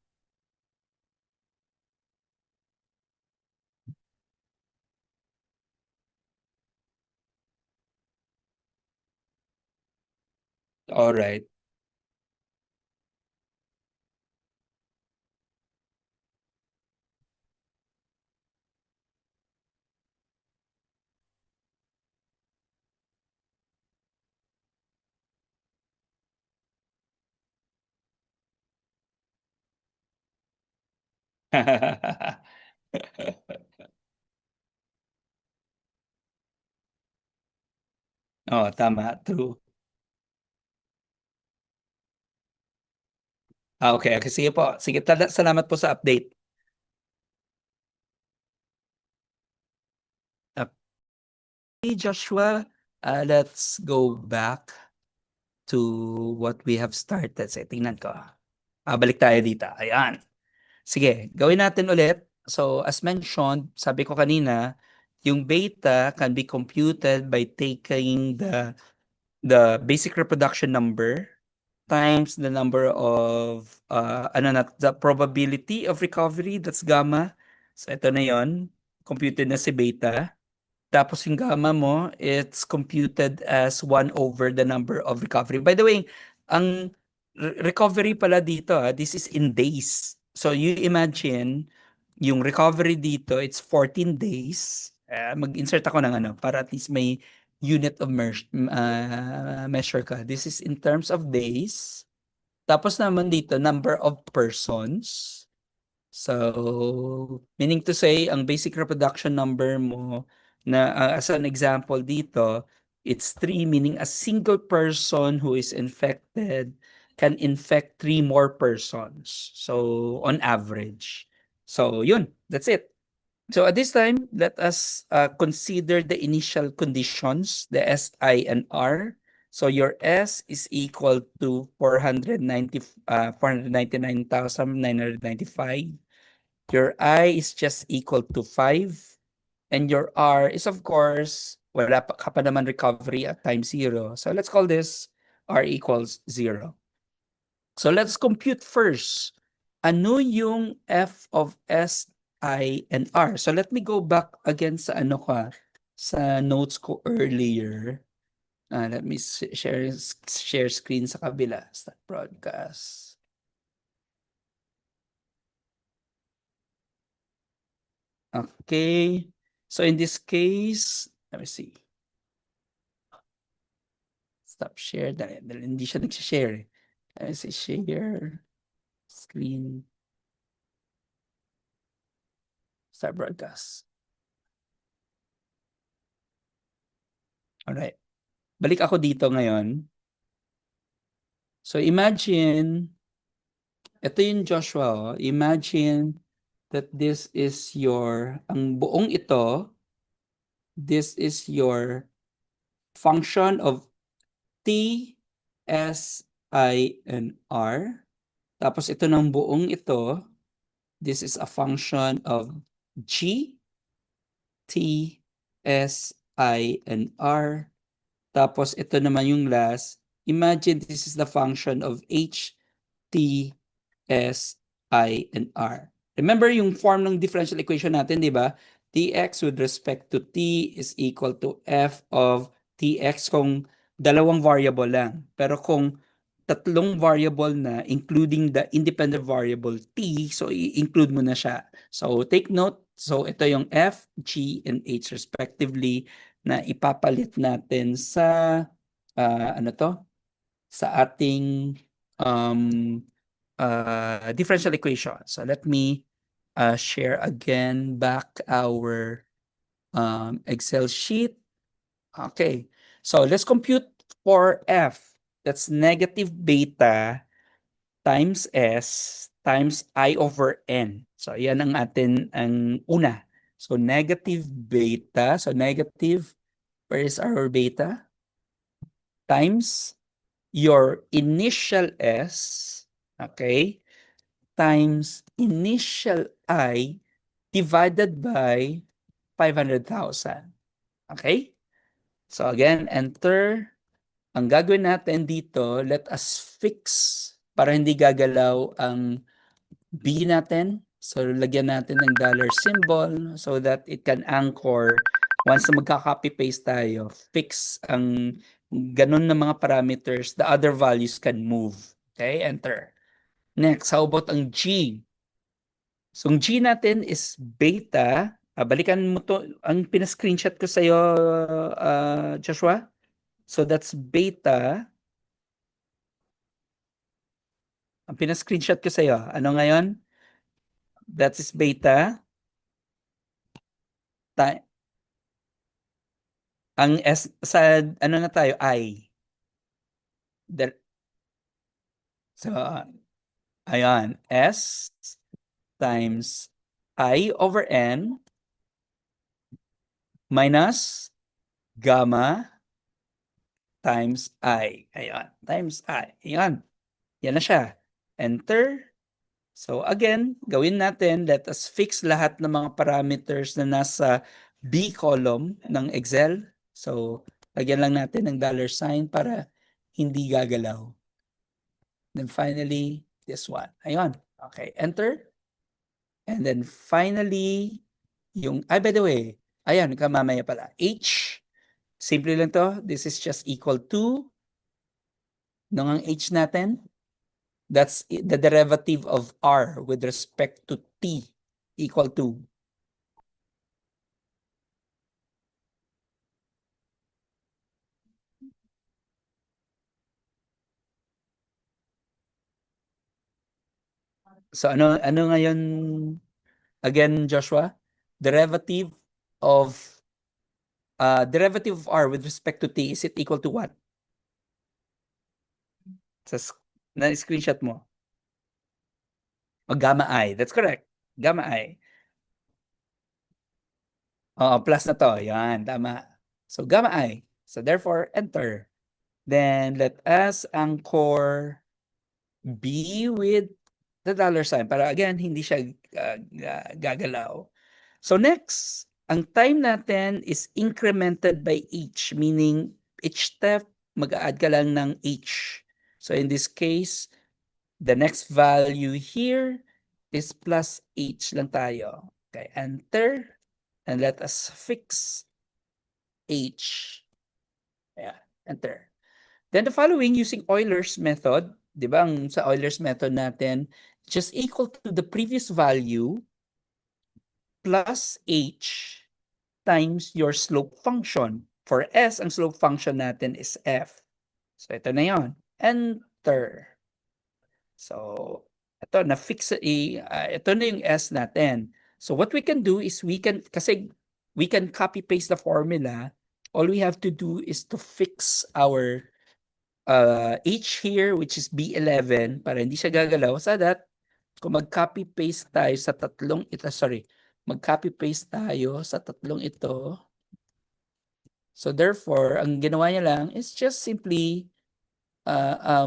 Alright. Oo, tama, true. Okay, okay, sige po. Sige, salamat po sa update. Okay, Joshua, let's go back to what we have started. Sige, tingnan ko. Balik tayo dito. Ayan. Sige, gawin natin ulit. So, as mentioned, sabi ko kanina, yung beta can be computed by taking the basic reproduction number times the number of the probability of recovery, that's gamma. So ito na yon, computed na si beta. Tapos yung gamma mo, it's computed as 1 over the number of recovery. By the way, ang recovery pala dito, this is in days. So you imagine, yung recovery dito, it's 14 days. Mag-insert ako ng para at least may unit of measure ka. This is in terms of days. Tapos naman dito, number of persons. So, meaning to say, ang basic reproduction number mo na as an example dito, it's 3, meaning a single person who is infected can infect 3 more persons. So, on average. So, yun, that's it. So, at this time, let us consider the initial conditions, the S, I, and R. So, your S is equal to 499,995. Your I is just equal to 5. And your R is, of course, wala pa ka pa naman recovery at time 0. So let's call this R equals 0. So let's compute first. Ano yung f of S, I, and R? So let me go back again sa sa notes ko earlier. Let me share screen sa kabila. Start broadcast. Okay. So in this case, let me see. Stop share. Dahil hindi siya nagsishare. Let me see, share screen. Start broadcast. Alright. Balik ako dito ngayon. So imagine, ito yung Joshua. Imagine that this is ang buong ito, this is your function of T, S, I, and R. Tapos ito ng buong ito, this is a function of G, T, S, I, and R. Tapos ito naman yung last. Imagine this is the function of H, T, S, I, and R. Remember yung form ng differential equation natin, di ba? Tx with respect to t is equal to f of tx kung dalawang variable lang. Pero kung tatlong variable na, including the independent variable t, so i-include mo na siya. So take note, so ito yung f, g, and h respectively na ipapalit natin sa, sa ating differential equation. So let me share again back our Excel sheet. Okay, so let's compute for f. That's negative beta times s times I over n. So yan ang ang una. So negative beta, so negative, where is our beta? Times your initial s, okay, times initial I divided by 500,000. Okay? So again, enter. Ang gagawin natin dito, let us fix para hindi gagalaw ang B natin. So lagyan natin ng dollar symbol so that it can anchor. Once na magka-copy paste tayo, fix ang ganun na mga parameters, the other values can move. Okay, enter. Next, how about ang G? So, ang G natin is beta. Balikan mo to, ang pina-screenshot ko sa'yo, Joshua. So, that's beta. Ang pina-screenshot ko sa'yo. Ano ngayon? That is beta. Ang S, sa ano na tayo? I. So, ayan. S times I over N minus gamma times I. Ayan. Times I. Ayan. Yan na siya. Enter. So again, gawin natin, let us fix lahat ng mga parameters na nasa B column ng Excel. So, lagyan lang natin ng dollar sign para hindi gagalaw. Then finally, this one. Ayun. Okay, enter. And then finally, by the way, ayan, kamamaya pala. H, simple lang to. This is just equal to, nung ang H natin, that's the derivative of R with respect to T equal to. So ano ngayon again, Joshua? Derivative of R with respect to T, is it equal to what? Na screenshot mo. Gamma I. That's correct. Gamma I. Plus na to. Yan, tama. So, gamma I. So, therefore, enter. Then, let us anchor B with the dollar sign para again, hindi siya gagalaw. So, next, ang time natin is incremented by h, meaning each step, mag-a-add ka lang ng h. So in this case, the next value here is plus h lang tayo. Okay, enter, and let us fix h. Yeah, enter. Then the following, using Euler's method, di ba, sa Euler's method natin, just equal to the previous value plus h times your slope function. For s, ang slope function natin is f. So ito na yon. Enter. So ito, na-fix, ito na yung s natin. So what we can do is kasi we can copy-paste the formula. All we have to do is to fix our h here, which is B11, para hindi siya gagalaw. So that, kung mag-copy-paste tayo sa tatlong ito, mag-copy-paste tayo sa tatlong ito. So therefore, ang ginawa niya lang is just simply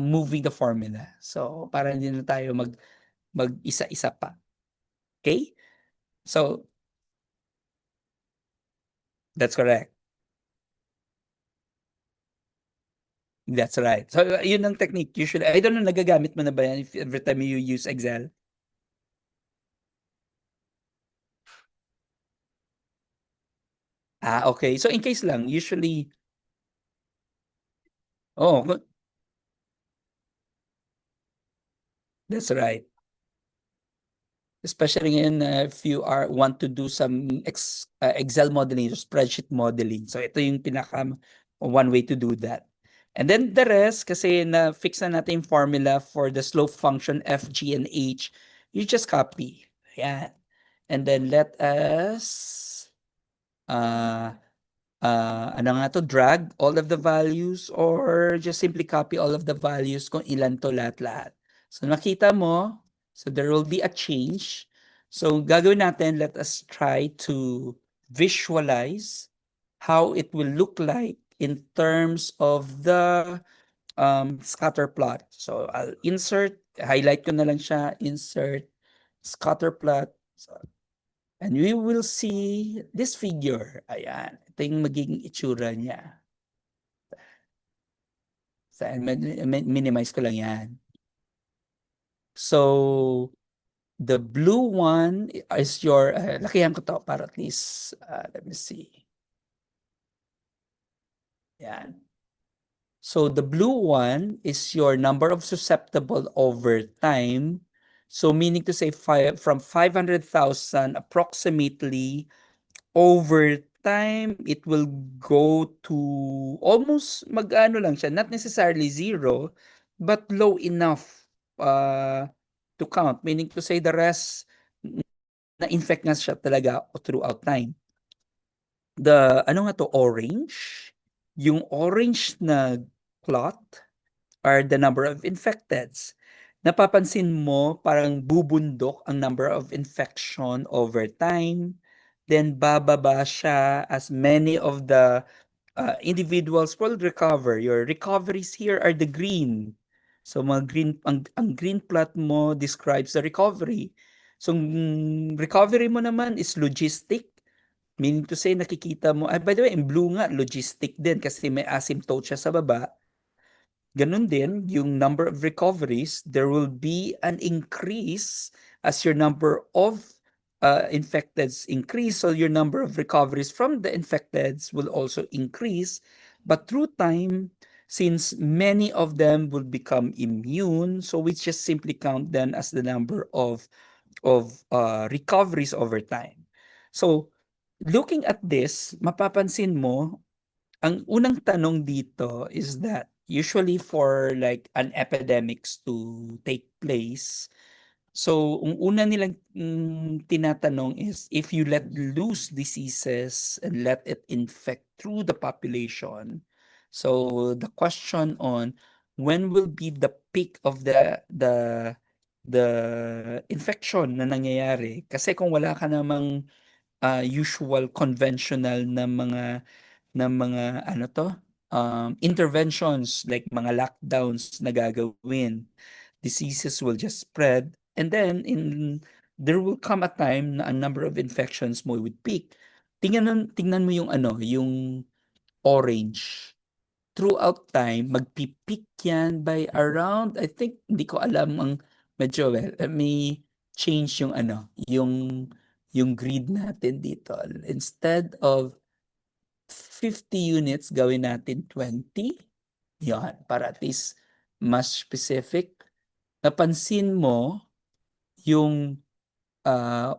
moving the formula. So para hindi na tayo mag-isa-isa pa. Okay? So, that's correct. That's right. So, yun ang technique. Usually, I don't know, nagagamit mo na ba yan every time you use Excel? Okay. So, in case lang, usually, oh, that's right. Especially ngayon, if you want to do some Excel modeling or spreadsheet modeling. So, ito yung one way to do that. And then the rest, kasi na-fix na natin yung formula for the slope function f, g, and h, you just copy. Ayan. And then let us, ano nga to, drag all of the values or just simply copy all of the values kung ilan to lahat-lahat. So nakita mo, so there will be a change. So gagawin natin, let us try to visualize how it will look like in terms of the scatter plot. So I'll highlight ko na lang siya, insert, scatter plot. So, and we will see this figure. Ayan, ito yung magiging itsura niya. So, minimize ko lang yan. So, the blue one is your, lakihan ko to para at least, let me see. Yan. So, the blue one is your number of susceptible over time. So, meaning to say from 500,000 approximately, over time, it will go to almost mag-ano lang siya, not necessarily zero, but low enough to count. Meaning to say the rest, na-infect na siya talaga throughout time. Ano nga to, orange? Yung orange na plot are the number of infecteds. Napapansin mo parang bubundok ang number of infection over time, then bababa siya as many of the individuals will recover. Your recoveries here are the green. So mga green, ang green plot mo describes the recovery. So recovery mo naman is logistic, meaning to say nakikita mo, by the way, in blue nga, logistic din kasi may asymptote siya sa baba. Ganun din, yung number of recoveries, there will be an increase as your number of infecteds increase. So your number of recoveries from the infecteds will also increase. But through time, since many of them will become immune, so we just simply count them as the number of recoveries over time. So looking at this, mapapansin mo, ang unang tanong dito is that usually for like an epidemics to take place, so ang una nilang tinatanong is if you let loose diseases and let it infect through the population. So the question on when will be the peak of the infection na nangyayari, kasi kung wala ka namang usual conventional na mga ano to, interventions like mga lockdowns na gagawin, diseases will just spread, and then there will come a time na a number of infections mo would peak. tingnan mo yung yung orange. Throughout time, magpi-peak yan by around, I think, hindi ko alam ang medyo well. Let me change yung grid natin dito. Instead of 50 units, gawin natin 20. Yan, para at least mas specific. Napansin mo yung ah,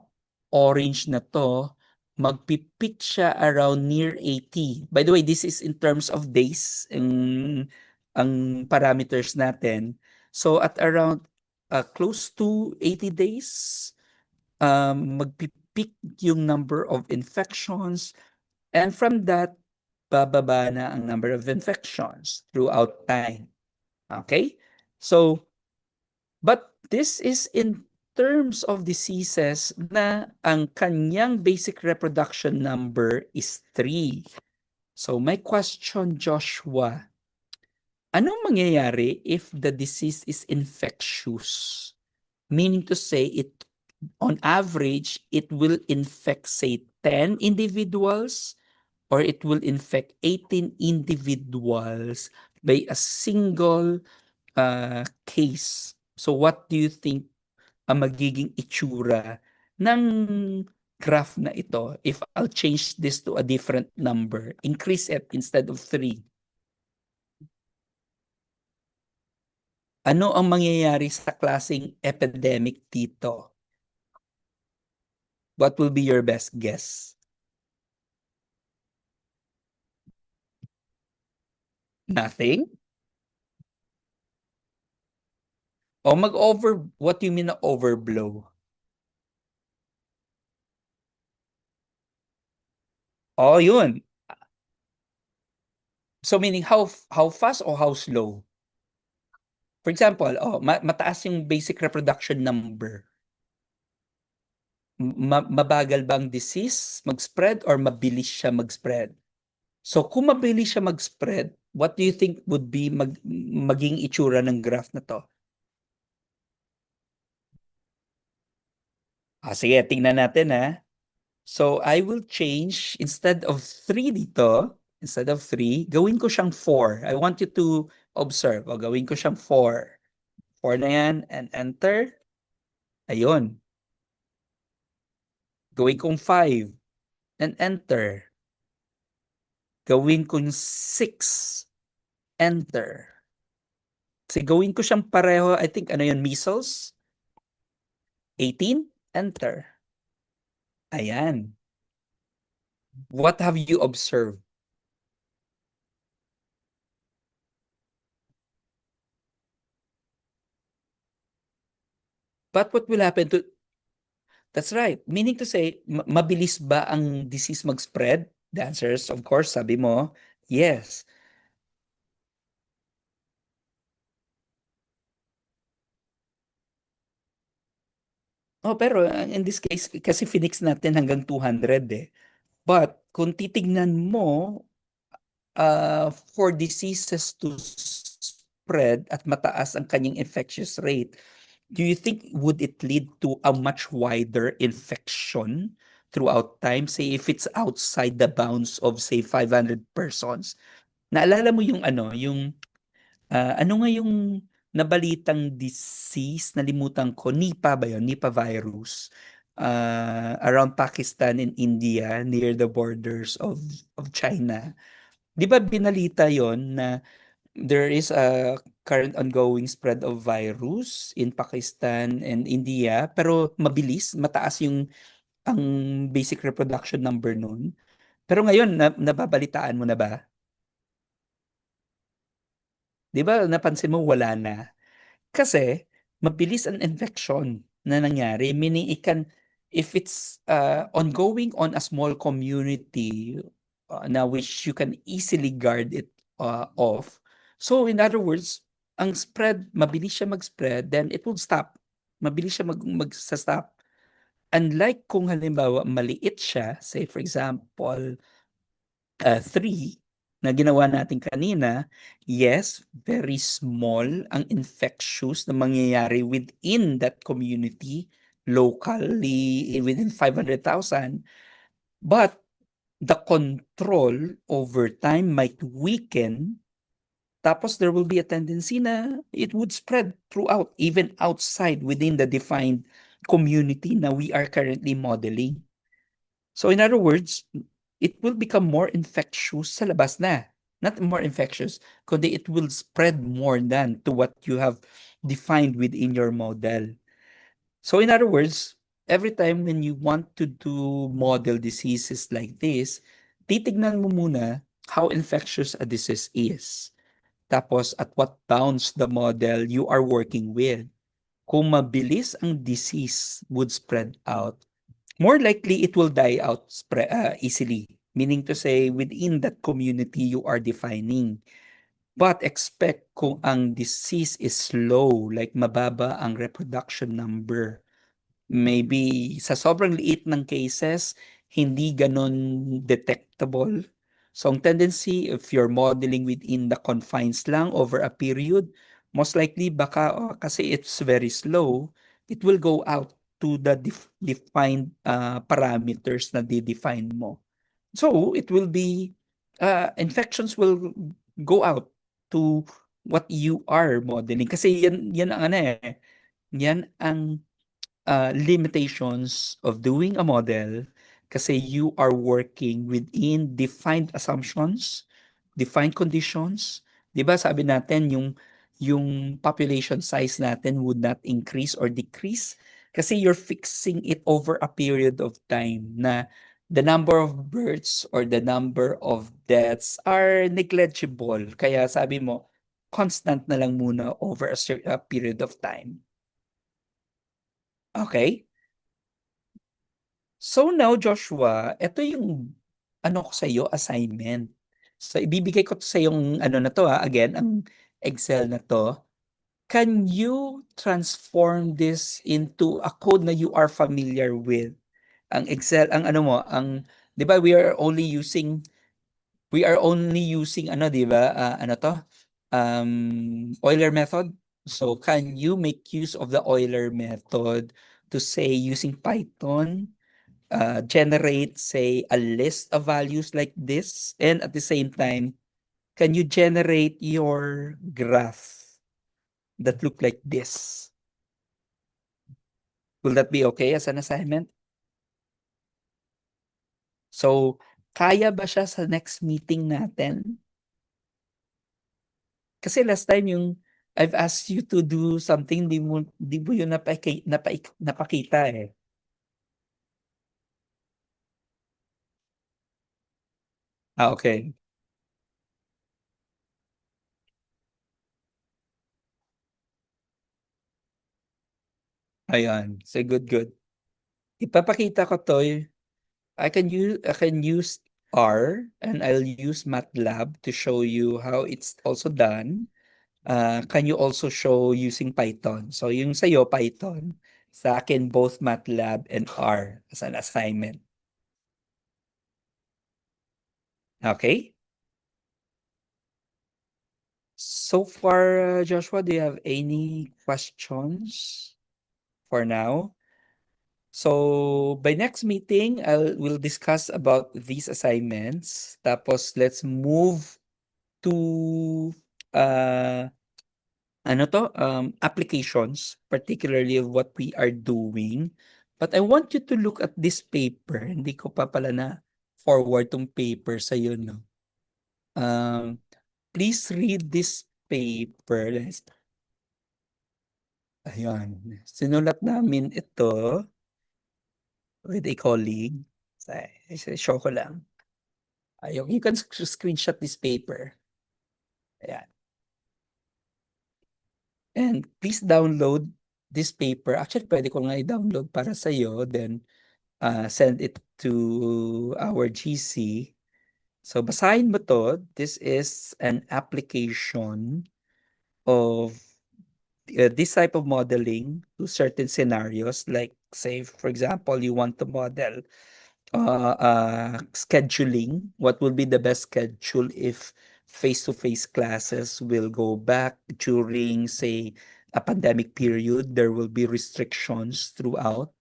orange na to, magpi-peak siya around near 80. By the way, this is in terms of days, ang parameters natin. So at around close to 80 days, magpi-peak yung number of infections, and from that, bababa na ang number of infections throughout time. Okay? So, but this is in terms of diseases na ang kanyang basic reproduction number is 3. So my question, Joshua, anong mangyayari if the disease is infectious? Meaning to say, on average, it will infect, say, 10 individuals, or it will infect 18 individuals by a single case. So what do you think ang magiging itsura ng graph na ito if I'll change this to a different number, increase it instead of 3? Ano ang mangyayari sa klaseng epidemic dito? What will be your best guess? Nothing? O what do you mean na overblow? Oh, yun. So meaning how fast or how slow? For example, mataas yung basic reproduction number. Mabagal bang disease mag-spread or mabilis siya mag-spread? So kung mabilis siya mag-spread, what do you think would be maging itsura ng graph na to? Sige, tingnan natin ha. So I will change, instead of 3 dito, gawin ko siyang 4. I want you to observe. Gawin ko siyang 4. 4 na yan, and enter. Ayun. Gawin kong 5, and enter. Gawin kong 6, enter. Kasi gawin ko siyang pareho, I think, measles? 18, enter. Ayan. What have you observed? But what will happen to... That's right. Meaning to say, mabilis ba ang disease mag-spread? The answer is, of course, sabi mo, yes. Pero in this case, kasi finix natin hanggang 200 eh. But kung titignan mo, for diseases to spread at mataas ang kanyang infectious rate, do you think would it lead to a much wider infection throughout time? Say if it's outside the bounds of say 500 persons. Naalala mo yung ano nga yung nabalitang disease, nalimutan ko, Nipah ba yun? Nipah virus. Around Pakistan and India, near the borders of China. Di ba binalita yon na there is a current ongoing spread of virus in Pakistan and India, pero mataas yung ang basic reproduction number nun. Pero ngayon, nababalitaan mo na ba? Di ba napansin mo wala na? Kasi mabilis ang infection na nangyari, meaning if it's ongoing on a small community na which you can easily guard it off. So in other words, ang spread, mabilis siya mag-spread, then it will stop. Mabilis siya mag-stop. Unlike kung halimbawa maliit siya, say for example, 3 na ginawa natin kanina, yes, very small ang infectious na mangyayari within that community, locally, within 500,000. But the control over time might weaken. Tapos there will be a tendency na it would spread throughout, even outside within the defined community na we are currently modeling. So in other words, it will become more infectious sa labas na. Not more infectious, kundi it will spread more than to what you have defined within your model. So in other words, every time when you want to do model diseases like this, titignan mo muna how infectious a disease is. Tapos at what bounds the model you are working with. Kung mabilis ang disease would spread out, more likely it will die out easily. Meaning to say, within that community you are defining. But expect kung ang disease is slow, like mababa ang reproduction number. Maybe sa sobrang liit ng cases, hindi ganon detectable. So ang tendency, if you're modeling within the confines lang over a period, most likely baka kasi it's very slow, it will go out to the defined parameters na di-define mo. So it will be, infections will go out to what you are modeling. Kasi yan ang ano eh, yan ang limitations of doing a model kasi you are working within defined assumptions, defined conditions. 'Di ba sabi natin yung population size natin would not increase or decrease kasi you're fixing it over a period of time na the number of births or the number of deaths are negligible. Kaya sabi mo, constant na lang muna over a period of time. Okay? So now, Joshua, ito yung ano ko sa iyo assignment. So ibibigay ko to sa yung ano na to again, ang Excel na to. Can you transform this into a code na you are familiar with? Ang Excel, ang ano mo, ang 'di ba we are only using ano 'di ba? Ano to? Euler method. So can you make use of the Euler method to say using Python generate, say, a list of values like this, and at the same time, can you generate your graph that look like this? Will that be okay as an assignment? So, kaya ba siya sa next meeting natin? Kasi last time yung I've asked you to do something, di mo yun napakita eh. Okay. Ayan. So, good. Ipapakita ko to. I can use R and I'll use MATLAB to show you how it's also done. Can you also show using Python? So yung sa'yo, Python. Sa akin, both MATLAB and R as an assignment. Okay? So far, Joshua, do you have any questions for now? So by next meeting, we'll discuss about these assignments. Tapos let's move to applications, particularly of what we are doing. But I want you to look at this paper. Hindi ko pa pala na forward tong paper sa iyo, no? Please read this paper. Ayan. Sinulat namin ito with a colleague. Show ko lang. You can screenshot this paper. Ayan. And please download this paper. Actually, pwede ko nga i-download para sa iyo, then send it to our GC. So basahin mo to. This is an application of this type of modeling to certain scenarios. Like say, for example, you want to model scheduling. What will be the best schedule if face-to-face classes will go back during, say, a pandemic period? There will be restrictions throughout.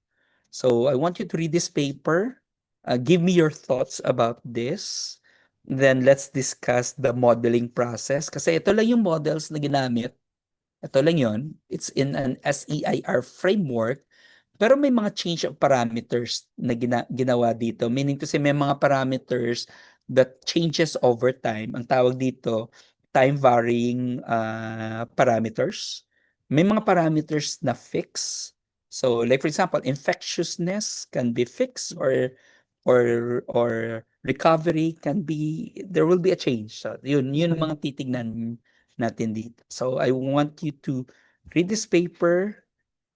So I want you to read this paper. Give me your thoughts about this. Then let's discuss the modeling process. Kasi ito lang yung models na ginamit. Ito lang yon. It's in an SEIR framework. Pero may mga change of parameters na ginawa dito. Meaning to say may mga parameters that changes over time. Ang tawag dito, time varying parameters. May mga parameters na fix. So like for example, infectiousness can be fixed or recovery can be, there will be a change. So yun ang mga titignan natin dito. So I want you to read this paper.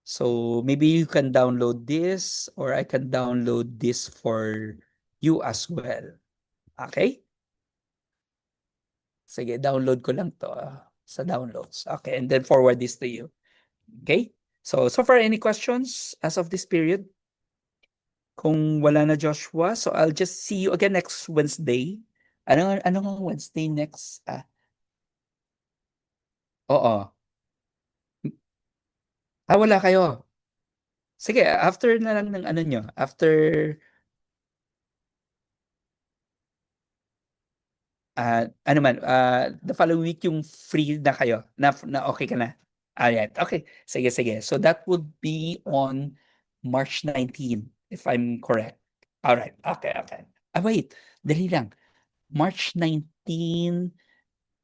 So maybe you can download this or I can download this for you as well. Okay? Sige, download ko lang to sa downloads. Okay, and then forward this to you. Okay? So far, any questions as of this period? Kung wala na, Joshua, so I'll just see you again next Wednesday. Ano nga Wednesday next? Oo. Wala kayo. Sige, after na lang ng ano nyo. After, ano man, the following week yung free na kayo. Na okay ka na. Ayan. Okay. Sige. So that would be on March 19, if I'm correct. Alright. Okay. Wait. Dali lang. March 19,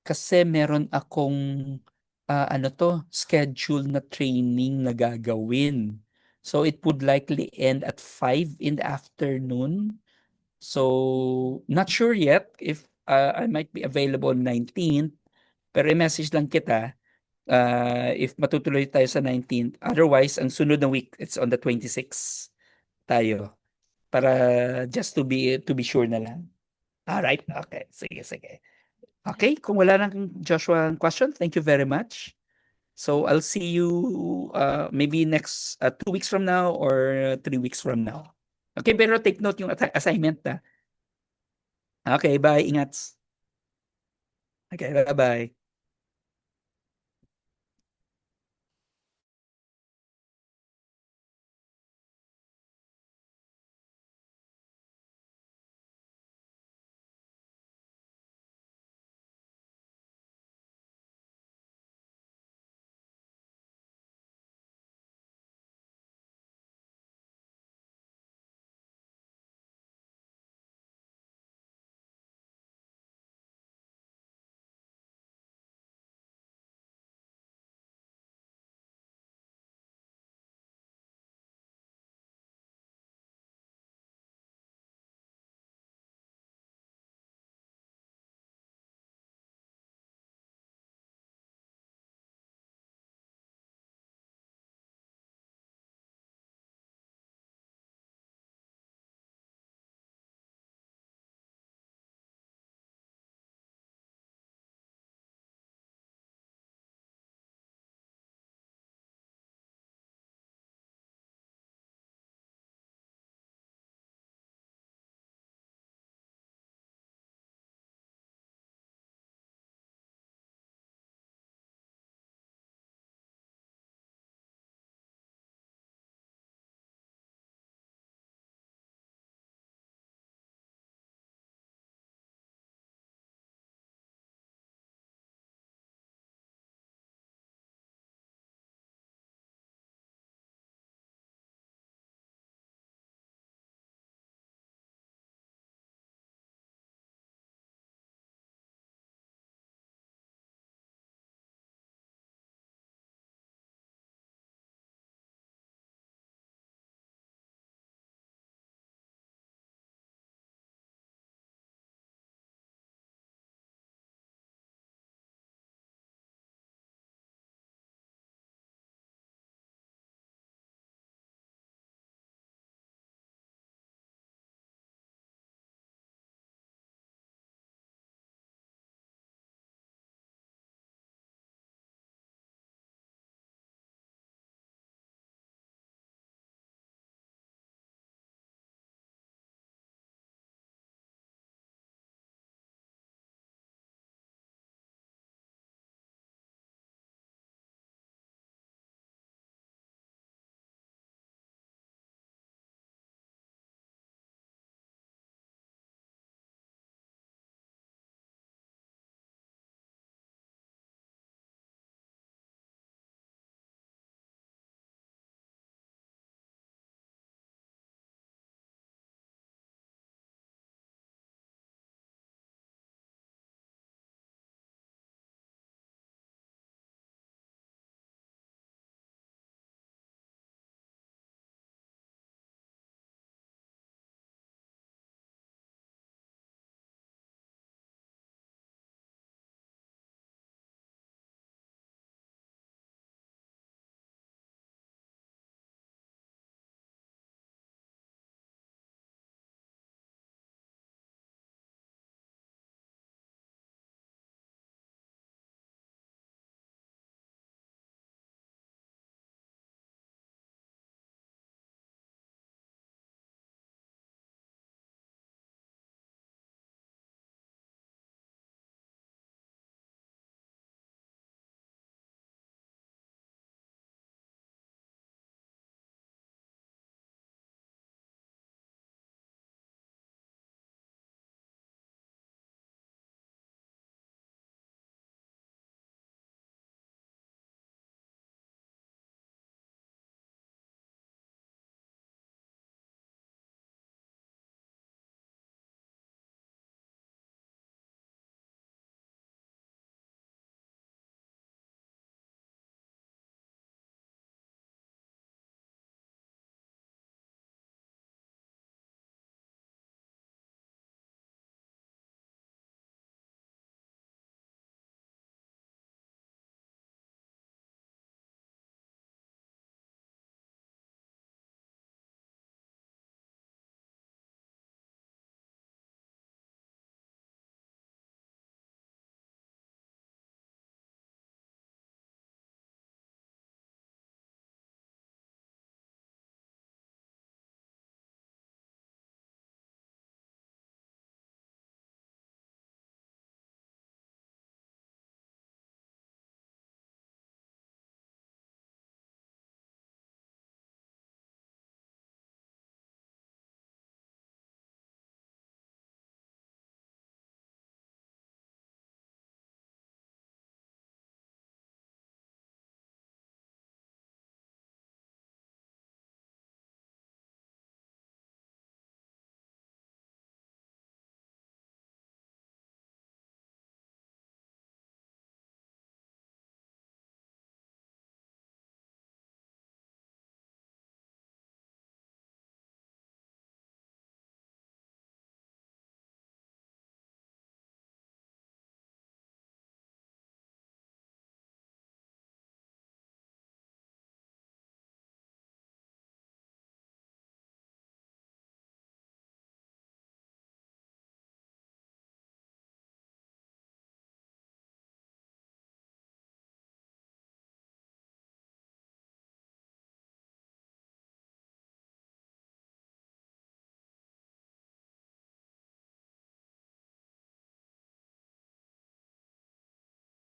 kasi meron akong schedule na training na gagawin. So it would likely end at 5 in the afternoon. So not sure yet if I might be available 19th, pero i-message lang kita if matutuloy tayo sa 19th. Otherwise, ang sunod na week, it's on the 26th tayo. Para just to be sure na lang. Alright, okay. Sige. Okay, kung wala nang Joshua question, thank you very much. So I'll see you maybe next 2 weeks from now or 3 weeks from now. Okay, pero take note yung assignment na. Okay, bye. Ingat. Okay, bye-bye.